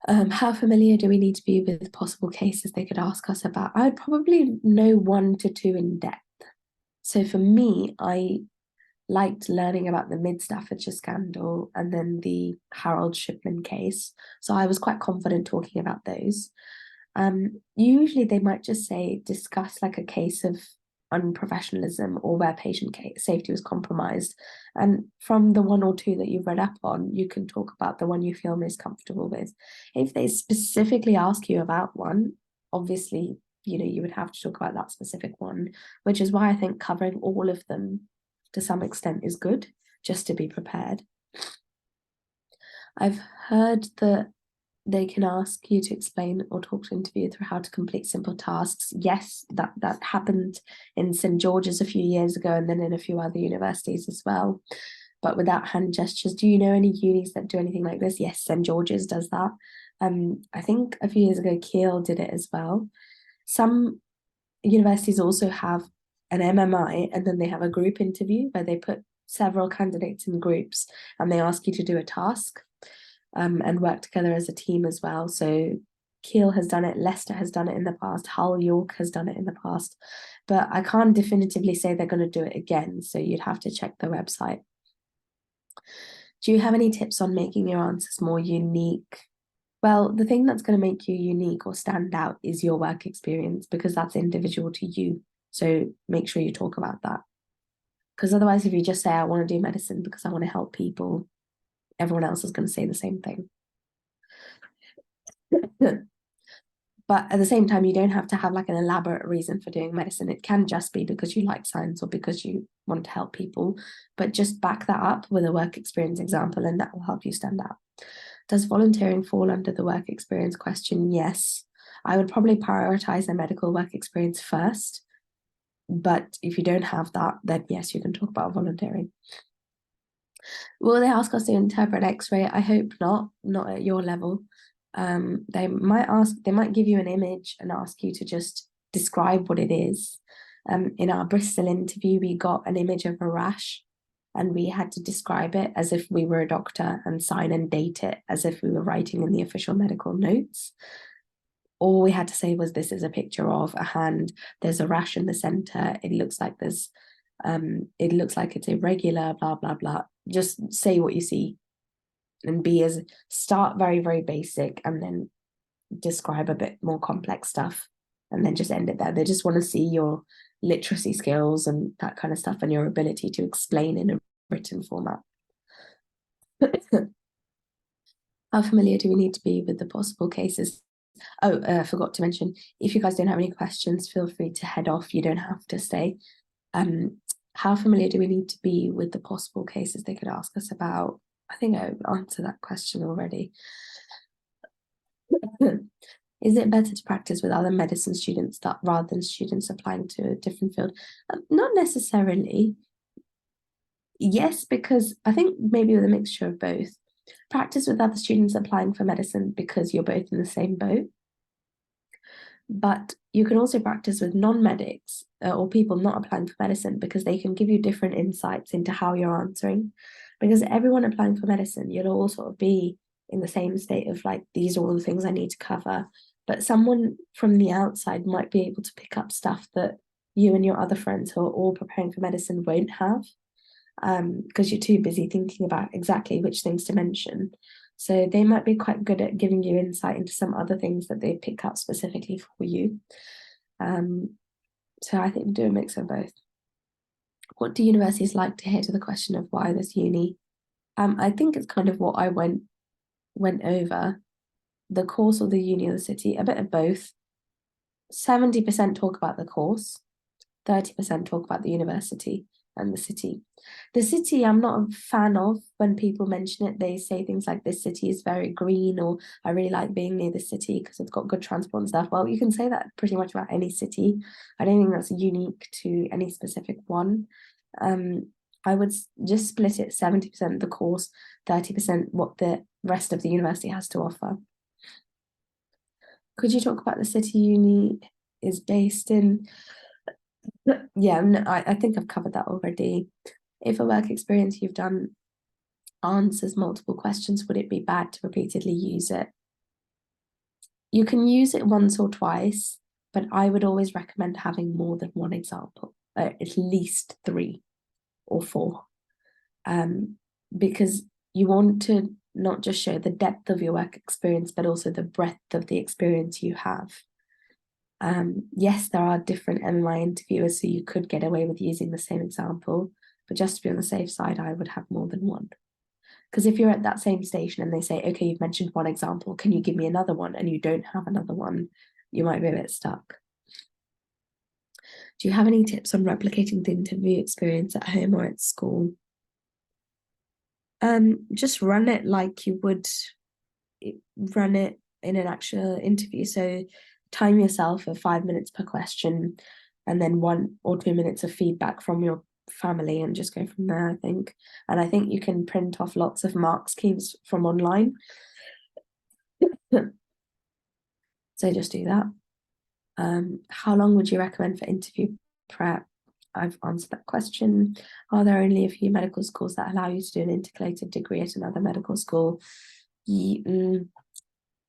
How familiar do we need to be with possible cases they could ask us about? I'd probably know 1 to 2 in depth. So for me, I liked learning about the Mid Staffordshire scandal and then the Harold Shipman case. So I was quite confident talking about those. Usually they might just say discuss like a case of unprofessionalism or where patient safety was compromised. And from the 1 or 2 that you've read up on, you can talk about the one you feel most comfortable with. If they specifically ask you about one, obviously, you would have to talk about that specific one, which is why I think covering all of them to some extent is good, just to be prepared. I've heard that they can ask you to explain or talk to interview through how to complete simple tasks. Yes, that happened in St. George's a few years ago and then in a few other universities as well, but without hand gestures. Do you know any unis that do anything like this? Yes, St. George's does that. I think a few years ago Keele did it as well. Some universities also have an MMI and then they have a group interview where they put several candidates in groups and they ask you to do a task and work together as a team as well. So Keele has done it, Leicester has done it in the past, Hull, York has done it in the past, but I can't definitively say they're going to do it again, so you'd have to check the website. Do you have any tips on making your answers more unique? Well, the thing that's going to make you unique or stand out is your work experience, because that's individual to you. So make sure you talk about that. Because otherwise, if you just say, I want to do medicine because I want to help people, everyone else is going to say the same thing. But at the same time, you don't have to have like an elaborate reason for doing medicine. It can just be because you like science or because you want to help people, but just back that up with a work experience example and that will help you stand out. Does volunteering fall under the work experience question? Yes. I would probably prioritize a medical work experience first, but if you don't have that, then yes, you can talk about volunteering. Will they ask us to interpret X-ray? I hope not at your level. They might give you an image and ask you to just describe what it is. In our Bristol interview, we got an image of a rash and we had to describe it as if we were a doctor and sign and date it as if we were writing in the official medical notes. All we had to say was, this is a picture of a hand, there's a rash in the center, it looks like it's irregular, blah blah blah. Just say what you see, and start very, very basic, and then describe a bit more complex stuff, and then just end it there. They just want to see your literacy skills and that kind of stuff, and your ability to explain in a written format. How familiar do we need to be with the possible cases? Oh, I forgot to mention, if you guys don't have any questions, feel free to head off. You don't have to stay. How familiar do we need to be with the possible cases they could ask us about? I think I answered that question already. Is it better to practice with other medicine students rather than students applying to a different field? Not necessarily. Yes, because I think maybe with a mixture of both. Practice with other students applying for medicine because you're both in the same boat. But you can also practice with non-medics or people not applying for medicine, because they can give you different insights into how you're answering. Because everyone applying for medicine, you'll all sort of be in the same state of like, these are all the things I need to cover. But someone from the outside might be able to pick up stuff that you and your other friends who are all preparing for medicine won't have, because you're too busy thinking about exactly which things to mention. So they might be quite good at giving you insight into some other things that they pick up specifically for you. So I think do a mix of both. What do universities like to hear to the question of why this uni? I think it's kind of what I went over. The course or the uni or the city, a bit of both. 70% talk about the course, 30% talk about the university and the city. The city, I'm not a fan of. When people mention it, they say things like, this city is very green, or I really like being near the city because it's got good transport and stuff. Well, you can say that pretty much about any city. I don't think that's unique to any specific one. I would just split it 70% the course, 30% what the rest of the university has to offer. Could you talk about the city uni is based in? Yeah, no, I think I've covered that already. If a work experience you've done answers multiple questions, would it be bad to repeatedly use it? You can use it once or twice, but I would always recommend having more than one example, at least 3 or 4, because you want to not just show the depth of your work experience, but also the breadth of the experience you have. Yes, there are different MMI interviewers, so you could get away with using the same example, but just to be on the safe side, I would have more than one. Because if you're at that same station and they say, okay, you've mentioned one example, can you give me another one? And you don't have another one, you might be a bit stuck. Do you have any tips on replicating the interview experience at home or at school? Just run it like you would run it in an actual interview. So time yourself for 5 minutes per question, and then 1 or 2 minutes of feedback from your family, and just go from there, I think. And I think you can print off lots of mark schemes from online. So just do that. How long would you recommend for interview prep? I've answered that question. Are there only a few medical schools that allow you to do an intercalated degree at another medical school?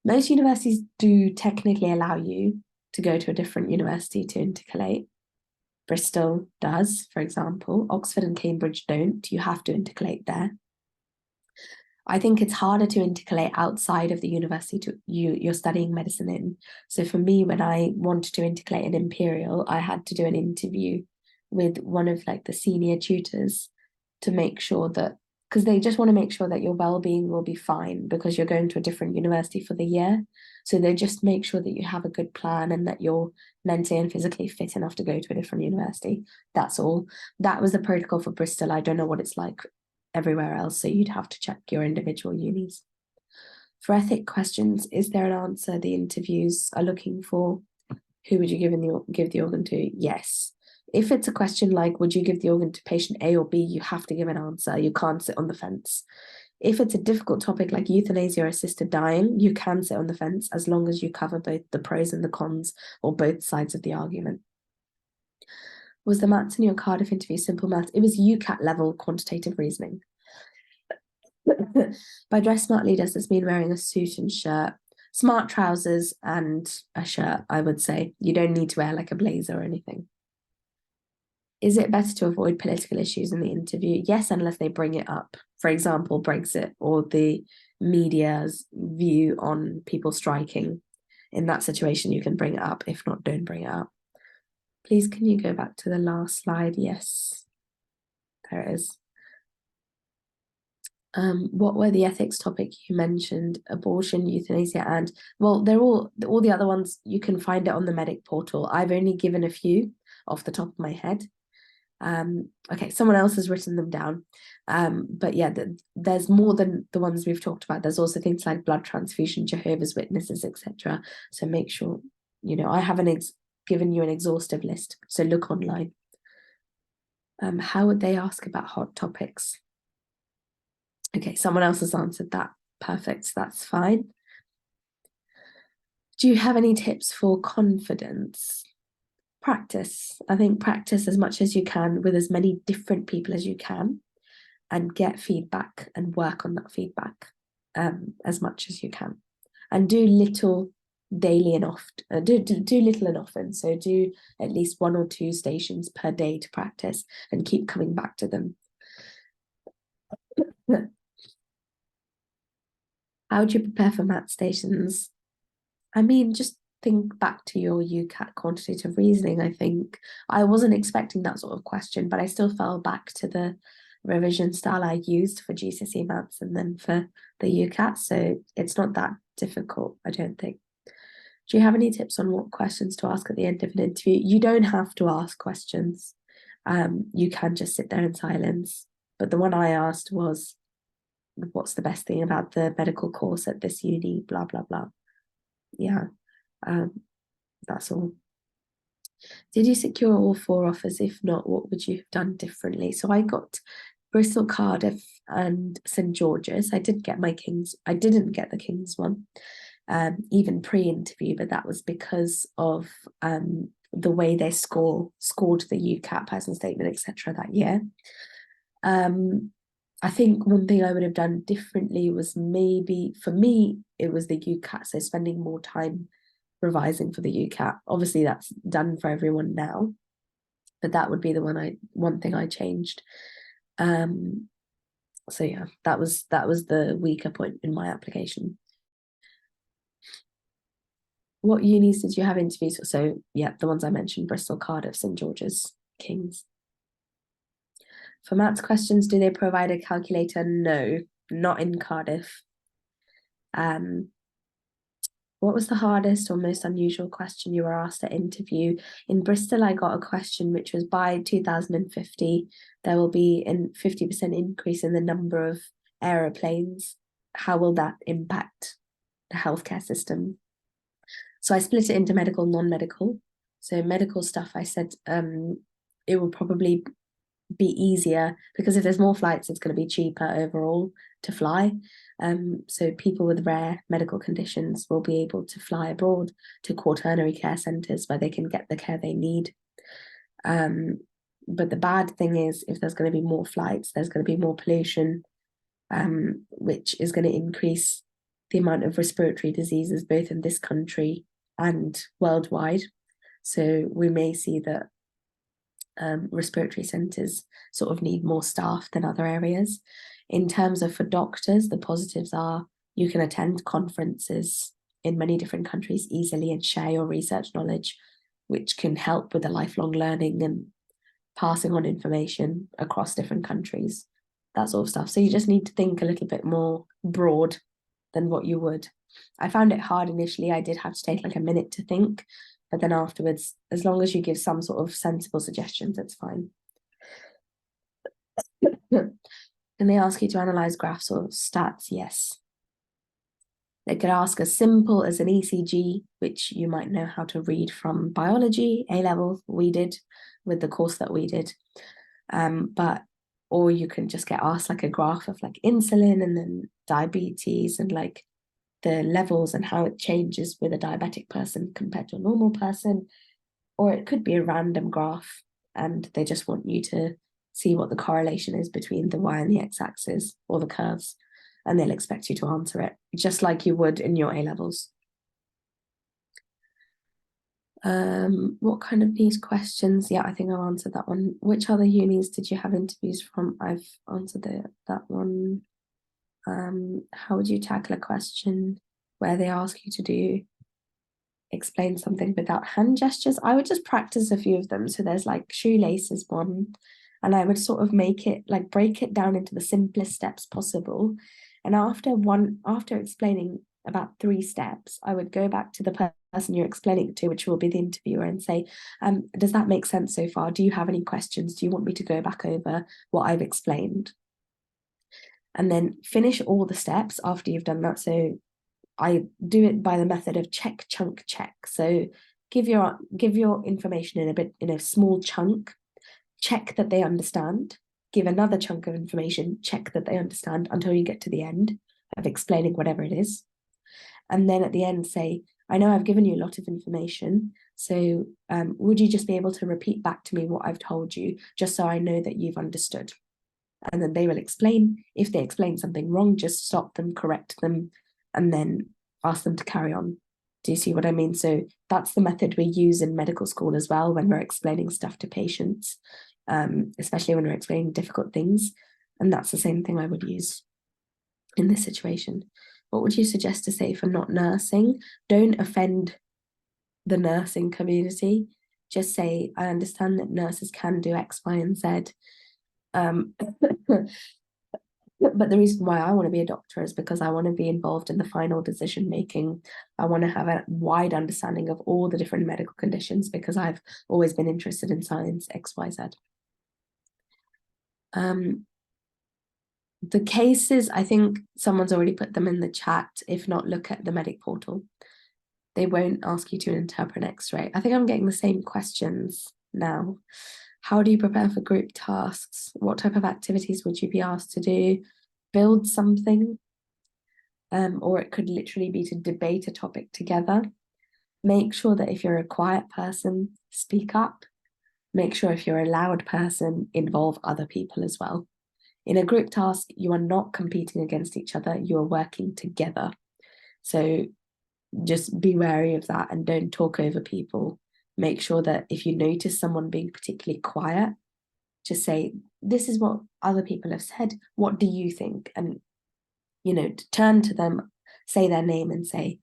Most universities do technically allow you to go to a different university to intercalate. Bristol does, for example. Oxford and Cambridge don't. You have to intercalate there. I think it's harder to intercalate outside of the university you're studying medicine in. So for me, when I wanted to intercalate in Imperial, I had to do an interview with one of like the senior tutors to make sure that, because they just want to make sure that your well-being will be fine because you're going to a different university for the year. So they just make sure that you have a good plan and that you're mentally and physically fit enough to go to a different university. That's all. That was the protocol for Bristol. I don't know what it's like everywhere else, so you'd have to check your individual unis. For ethic questions, is there an answer the interviews are looking for? Who would you give the organ to? Yes. If it's a question like, would you give the organ to patient A or B, you have to give an answer. You can't sit on the fence. If it's a difficult topic like euthanasia or assisted dying, you can sit on the fence as long as you cover both the pros and the cons, or both sides of the argument. Was the maths in your Cardiff interview simple maths? It was UCAT level quantitative reasoning. By dress smartly, does this mean wearing a suit and shirt? Smart trousers and a shirt, I would say. You don't need to wear like a blazer or anything. Is it better to avoid political issues in the interview? Yes, unless they bring it up. For example, Brexit or the media's view on people striking. In that situation, you can bring it up. If not, don't bring it up. Please, can you go back to the last slide? Yes, there it is. What were the ethics topic you mentioned? Abortion, euthanasia, and well, they're all the other ones. You can find it on the medic portal. I've only given a few off the top of my head. Okay, someone else has written them down. But yeah, there's more than the ones we've talked about. There's also things like blood transfusion, Jehovah's Witnesses, etc. So make sure, I haven't given you an exhaustive list, so look online. How would they ask about hot topics? Okay, someone else has answered that. Perfect, that's fine. Do you have any tips for confidence? Practice. I think practice as much as you can with as many different people as you can and get feedback and work on that feedback as much as you can. And do little daily and often, do little and often. So do at least 1 or 2 stations per day to practice and keep coming back to them. How do you prepare for math stations? I mean, just think back to your UCAT quantitative reasoning. I think I wasn't expecting that sort of question, but I still fell back to the revision style I used for GCSE maths and then for the UCAT. So it's not that difficult, I don't think. Do you have any tips on what questions to ask at the end of an interview? You don't have to ask questions. You can just sit there in silence. But the one I asked was, what's the best thing about the medical course at this uni, blah, blah, blah. Yeah, that's all. Did you secure all 4 offers? If not, what would you have done differently? So I got Bristol, Cardiff, and St George's. I didn't get the King's one, even pre-interview, but that was because of the way they scored the UCAT personal statement, etc. that year. I think one thing I would have done differently was maybe, for me, it was the UCAT, so spending more time revising for the UCAT. Obviously, that's done for everyone now, but that would be the one thing I changed. So yeah, that was the weaker point in my application. What unis did you have interviews for? So yeah, the ones I mentioned: Bristol, Cardiff, St George's, King's. For maths questions, do they provide a calculator? No, not in Cardiff. What was the hardest or most unusual question you were asked at interview? In Bristol, I got a question which was, by 2050, there will be a 50% increase in the number of aeroplanes. How will that impact the healthcare system? So I split it into medical, non-medical. So medical stuff, I said it will probably be easier because if there's more flights, it's going to be cheaper overall to fly. So people with rare medical conditions will be able to fly abroad to quaternary care centres where they can get the care they need. But the bad thing is, if there's going to be more flights, there's going to be more pollution, which is going to increase the amount of respiratory diseases both in this country and worldwide. So we may see that respiratory centres sort of need more staff than other areas. In terms of for doctors, the positives are you can attend conferences in many different countries easily and share your research knowledge, which can help with the lifelong learning and passing on information across different countries, that sort of stuff. So you just need to think a little bit more broad than what you would. I found it hard initially. I did have to take like a minute to think, but then afterwards, as long as you give some sort of sensible suggestions, it's fine. Can they ask you to analyze graphs or stats? Yes. They could ask as simple as an ECG, which you might know how to read from biology, A-level, we did with the course that we did. Or you can just get asked like a graph of like insulin and then diabetes and like the levels and how it changes with a diabetic person compared to a normal person. Or it could be a random graph. and they just want you to see what the correlation is between the y and the x-axis, or the curves, and they'll expect you to answer it just like you would in your A levels. What kind of these questions? Yeah, I think I've answered that one. Which other unis did you have interviews from? I've answered that one. How would you tackle a question where they ask you to explain something without hand gestures? I would just practice a few of them. So there's like shoelaces one, and I would sort of make it like break it down into the simplest steps possible. And after explaining about 3 steps, I would go back to the person you're explaining it to, which will be the interviewer, and say, does that make sense so far? Do you have any questions? Do you want me to go back over what I've explained? And then finish all the steps after you've done that. So I do it by the method of check, chunk, check. So give your information in a small chunk, check that they understand, give another chunk of information, check that they understand, until you get to the end of explaining whatever it is. And then at the end say, I know I've given you a lot of information, so would you just be able to repeat back to me what I've told you, just so I know that you've understood? And then they will explain. If they explain something wrong, just stop them, correct them, and then ask them to carry on. Do you see what I mean? So that's the method we use in medical school as well when we're explaining stuff to patients, especially when we're explaining difficult things. And that's the same thing I would use in this situation. What would you suggest to say for not nursing? Don't offend the nursing community. Just say, I understand that nurses can do X, Y, and Z. But the reason why I want to be a doctor is because I want to be involved in the final decision making. I want to have a wide understanding of all the different medical conditions because I've always been interested in science, X, Y, Z. The cases, I think someone's already put them in the chat. If not, look at the medic portal. They won't ask you to interpret an X-ray. I think I'm getting the same questions now. How do you prepare for group tasks? What type of activities would you be asked to do? Build something, or it could literally be to debate a topic together. Make sure that if you're a quiet person, speak up. Make sure if you're a loud person, involve other people as well. In a group task, you are not competing against each other, you are working together. So just be wary of that and don't talk over people. Make sure that if you notice someone being particularly quiet, just say, this is what other people have said. What do you think? And, turn to them, say their name and say,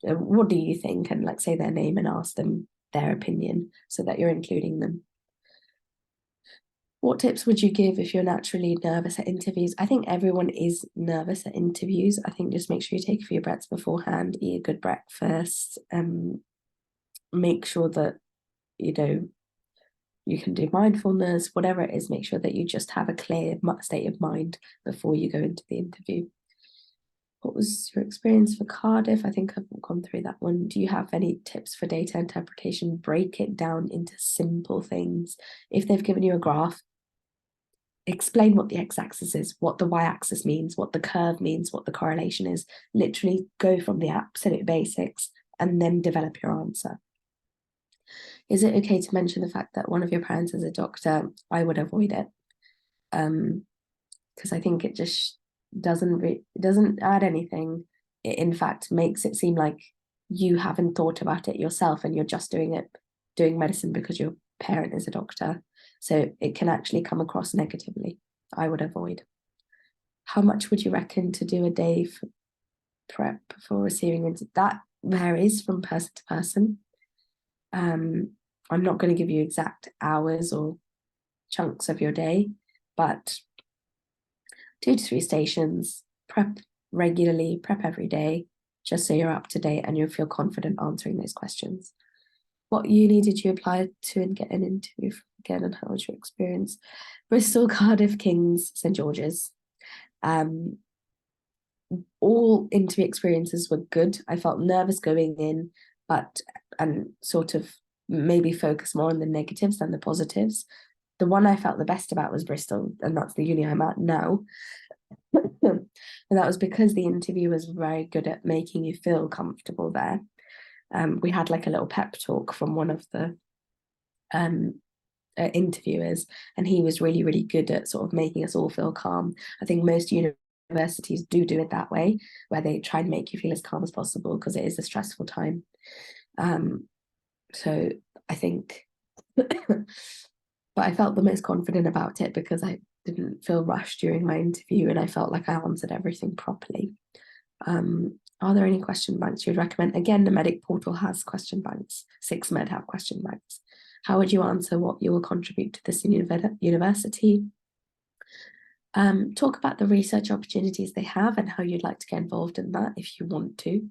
what do you think? And like say their name and ask them their opinion so that you're including them. What tips would you give if you're naturally nervous at interviews? I think everyone is nervous at interviews. I think just make sure you take a few breaths beforehand, eat a good breakfast, make sure that, you can do mindfulness, whatever it is, make sure that you just have a clear state of mind before you go into the interview. What was your experience for Cardiff? I think I've gone through that one. Do you have any tips for data interpretation? Break it down into simple things. If they've given you a graph, explain what the x-axis is, what the y-axis means, what the curve means, what the correlation is. Literally go from the absolute basics and then develop your answer. Is it okay to mention the fact that one of your parents is a doctor? I would avoid it, because I think it just doesn't add anything. It in fact makes it seem like you haven't thought about it yourself and you're just doing medicine because your parent is a doctor. So it can actually come across negatively. I would avoid. How much would you reckon to do a day for prep for receiving it? That varies from person to person. I'm not going to give you exact hours or chunks of your day, but 2 to 3 stations, prep regularly, prep every day, just so you're up to date and you'll feel confident answering those questions. What uni did you apply to and get an interview from again, and how was your experience? Bristol, Cardiff, King's, St George's. All interview experiences were good. I felt nervous going in, and sort of maybe focus more on the negatives than the positives. The one I felt the best about was Bristol, and that's the uni I'm at now. And that was because the interview was very good at making you feel comfortable there. We had like a little pep talk from one of the interviewers, and he was really, really good at sort of making us all feel calm. I think most universities do it that way, where they try and make you feel as calm as possible because it is a stressful time. So I think, but I felt the most confident about it because I didn't feel rushed during my interview and I felt like I answered everything properly. Are there any question banks you'd recommend? Again, the Medic portal has question banks. 6Med have question banks. How would you answer what you will contribute to this university? Talk about the research opportunities they have and how you'd like to get involved in that if you want to.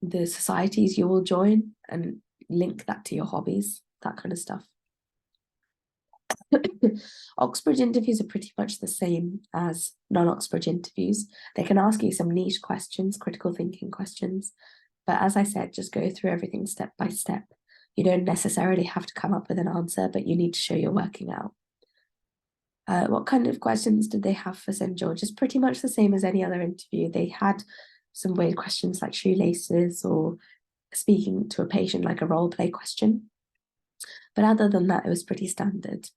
The societies you will join and link that to your hobbies, that kind of stuff. Oxbridge interviews are pretty much the same as non-Oxbridge interviews. They can ask you some niche questions, critical thinking questions, but as I said, just go through everything step by step. You don't necessarily have to come up with an answer, but you need to show you're working out. What kind of questions did they have for St. George? It's pretty much the same as any other interview. They had some weird questions like shoelaces or speaking to a patient, like a role play question. But other than that, it was pretty standard.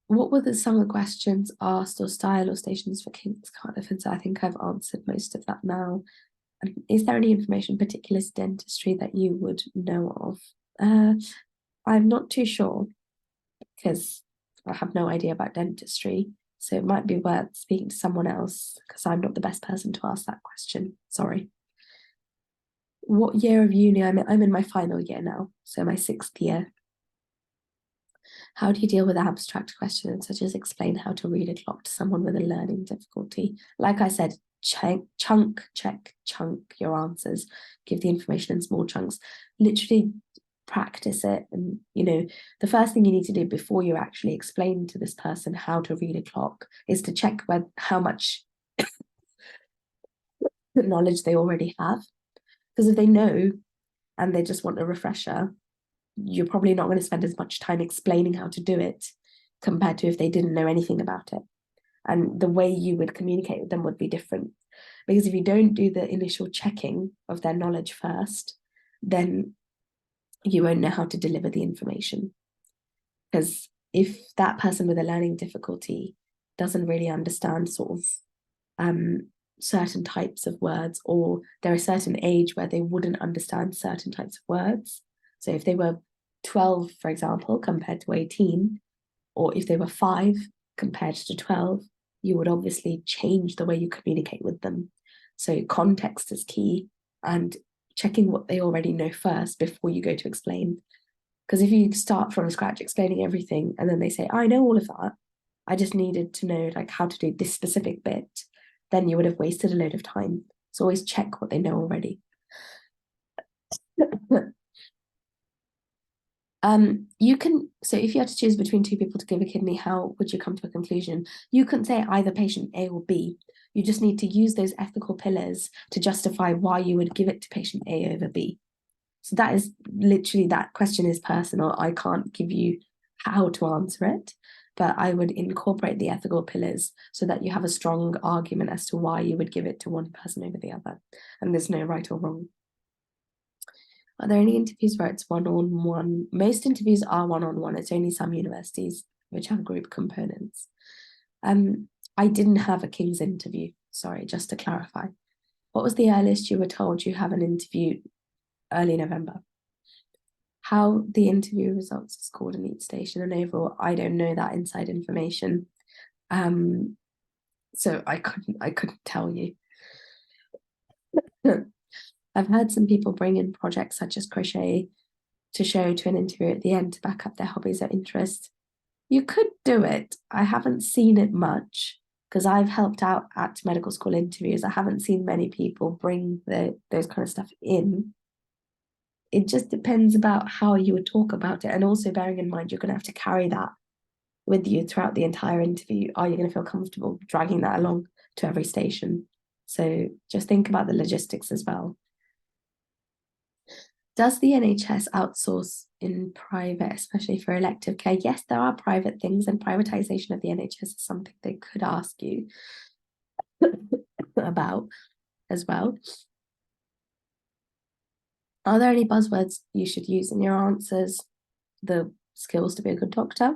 What were some of the questions asked, or style or stations for King's Cardiff? And so I think I've answered most of that now. Is there any information particular to dentistry that you would know of? I'm not too sure because I have no idea about dentistry. So it might be worth speaking to someone else because I'm not the best person to ask that question. Sorry. What year of uni? I'm in my final year now, so my 6th year. How do you deal with abstract questions such as explain how to read a clock to someone with a learning difficulty? Like I said, chunk your answers. Give the information in small chunks. Literally practice it. And, the first thing you need to do before you actually explain to this person how to read a clock is to check how much knowledge they already have. Because if they know and they just want a refresher, you're probably not going to spend as much time explaining how to do it compared to if they didn't know anything about it. And the way you would communicate with them would be different. Because if you don't do the initial checking of their knowledge first, then you won't know how to deliver the information. Because if that person with a learning difficulty doesn't really understand sort of certain types of words, or they're a certain age where they wouldn't understand certain types of words. So if they were 12, for example, compared to 18, or if they were 5 compared to 12, you would obviously change the way you communicate with them. So context is key, and checking what they already know first before you go to explain. Because if you start from scratch explaining everything and then they say, I know all of that, I just needed to know like how to do this specific bit, then you would have wasted a load of time. So always check what they know already. So if you had to choose between 2 people to give a kidney, how would you come to a conclusion? You couldn't say either patient A or B. You just need to use those ethical pillars to justify why you would give it to patient A over B. So that is literally, that question is personal. I can't give you how to answer it, but I would incorporate the ethical pillars so that you have a strong argument as to why you would give it to one person over the other. And there's no right or wrong. Are there any interviews where it's one-on-one? Most interviews are one-on-one. It's only some universities which have group components. I didn't have a King's interview. Sorry, just to clarify. What was the earliest you were told you have an interview? Early November. How the interview results is called in each station and overall, I don't know that inside information. So I couldn't tell you. I've heard some people bring in projects such as crochet to show to an interviewer at the end to back up their hobbies or interests. You could do it. I haven't seen it much because I've helped out at medical school interviews. I haven't seen many people bring those kind of stuff in. It just depends about how you would talk about it. And also bearing in mind, you're going to have to carry that with you throughout the entire interview. Are you going to feel comfortable dragging that along to every station? So just think about the logistics as well. Does the NHS outsource in private, especially for elective care? Yes, there are private things, and privatization of the NHS is something they could ask you about as well. Are there any buzzwords you should use in your answers? the skills to be a good doctor.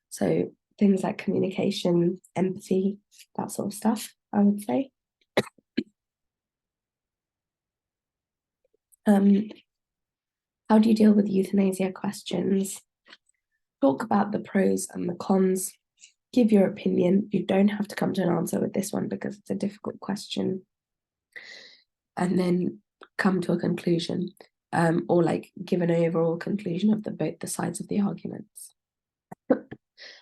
So things like communication, empathy, that sort of stuff, I would say. How do you deal with euthanasia questions? Talk about the pros and the cons. Give your opinion. You don't have to come to an answer with this one because it's a difficult question. And then come to a conclusion, or like give an overall conclusion of both the sides of the arguments.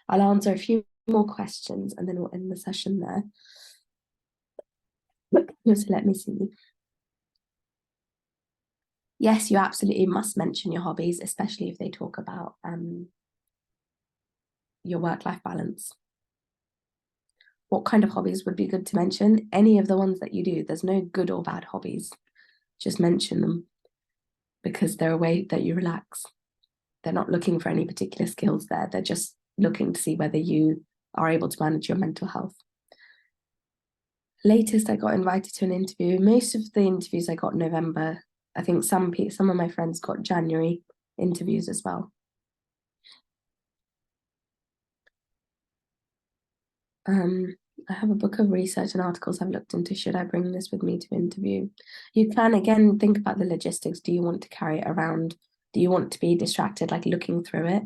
I'll answer a few more questions and then we'll end the session there. So let me see. Yes, you absolutely must mention your hobbies, especially if they talk about your work-life balance. What kind of hobbies would be good to mention? Any of the ones that you do. There's no good or bad hobbies. Just mention them because they're a way that you relax. They're not looking for any particular skills there. They're just looking to see whether you are able to manage your mental health. Latest, I got invited to an interview. Most of the interviews I got in November. I think some of my friends got January interviews as well. I have a book of research and articles I've looked into. Should I bring this with me to interview? You can, again, think about the logistics. Do you want to carry it around? Do you want to be distracted, like looking through it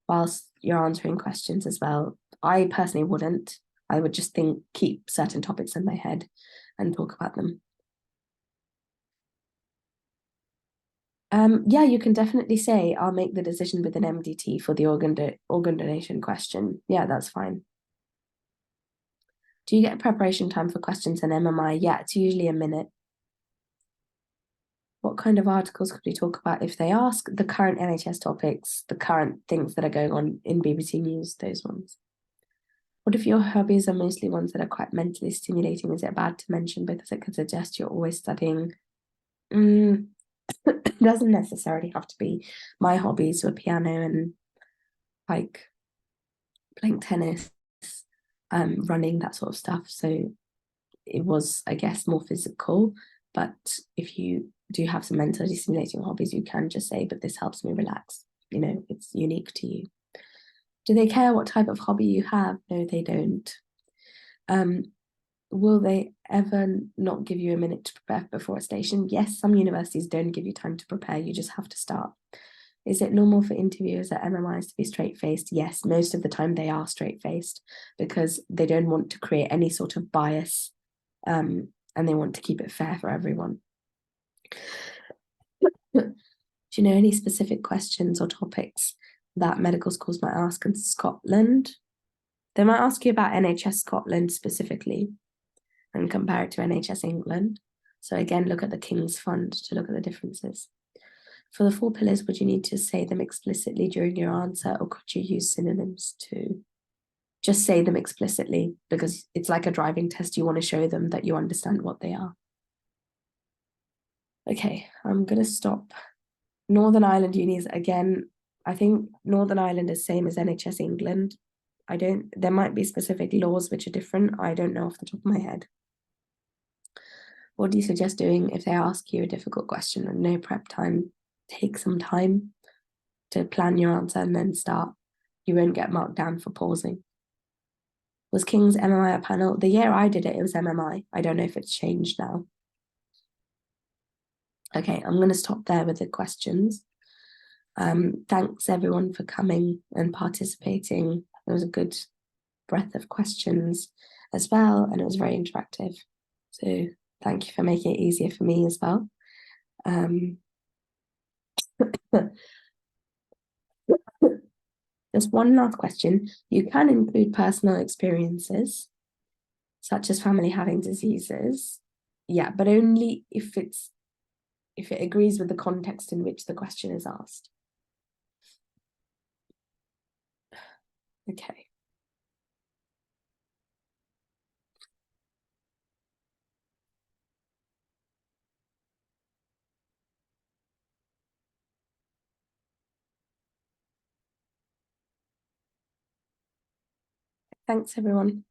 whilst you're answering questions as well? I personally wouldn't. I would just keep certain topics in my head and talk about them. Yeah, you can definitely say, I'll make the decision with an MDT for the organ donation question. Yeah, that's fine. Do you get preparation time for questions in MMI? Yeah, it's usually a minute. What kind of articles could we talk about if they ask? The current NHS topics, the current things that are going on in BBC News, those ones. What if your hobbies are mostly ones that are quite mentally stimulating? Is it bad to mention because it could suggest you're always studying? It doesn't necessarily have to be. My hobbies were piano and like playing tennis, running, that sort of stuff. So it was, I guess, more physical. But if you do have some mentally stimulating hobbies, you can just say, but this helps me relax. You know, it's unique to you. Do they care what type of hobby you have? No, they don't. Will they ever not give you a minute to prepare before a station? Yes, some universities don't give you time to prepare. You just have to start. Is it normal for interviewers at MMIs to be straight-faced? Yes, most of the time they are straight-faced because they don't want to create any sort of bias, and they want to keep it fair for everyone. Do you know any specific questions or topics that medical schools might ask in Scotland? They might ask you about NHS Scotland specifically and compare it to NHS England. So again, look at the King's Fund to look at the differences. For the 4 pillars, would you need to say them explicitly during your answer, or could you use synonyms too? Just say them explicitly because it's like a driving test. You want to show them that you understand what they are. Okay, I'm going to stop. Northern Ireland unis, again, I think Northern Ireland is same as NHS England. There might be specific laws which are different. I don't know off the top of my head. What do you suggest doing if they ask you a difficult question and no prep time? Take some time to plan your answer and then start. You won't get marked down for pausing. Was King's MMI a panel? The year I did it, it was MMI. I don't know if it's changed now. Okay, I'm going to stop there with the questions. Thanks everyone for coming and participating. It was a good breadth of questions as well, and it was very interactive. So thank you for making it easier for me as well. Just one last question. You can include personal experiences, such as family having diseases. Yeah, but only if it agrees with the context in which the question is asked. Okay. Thanks, everyone.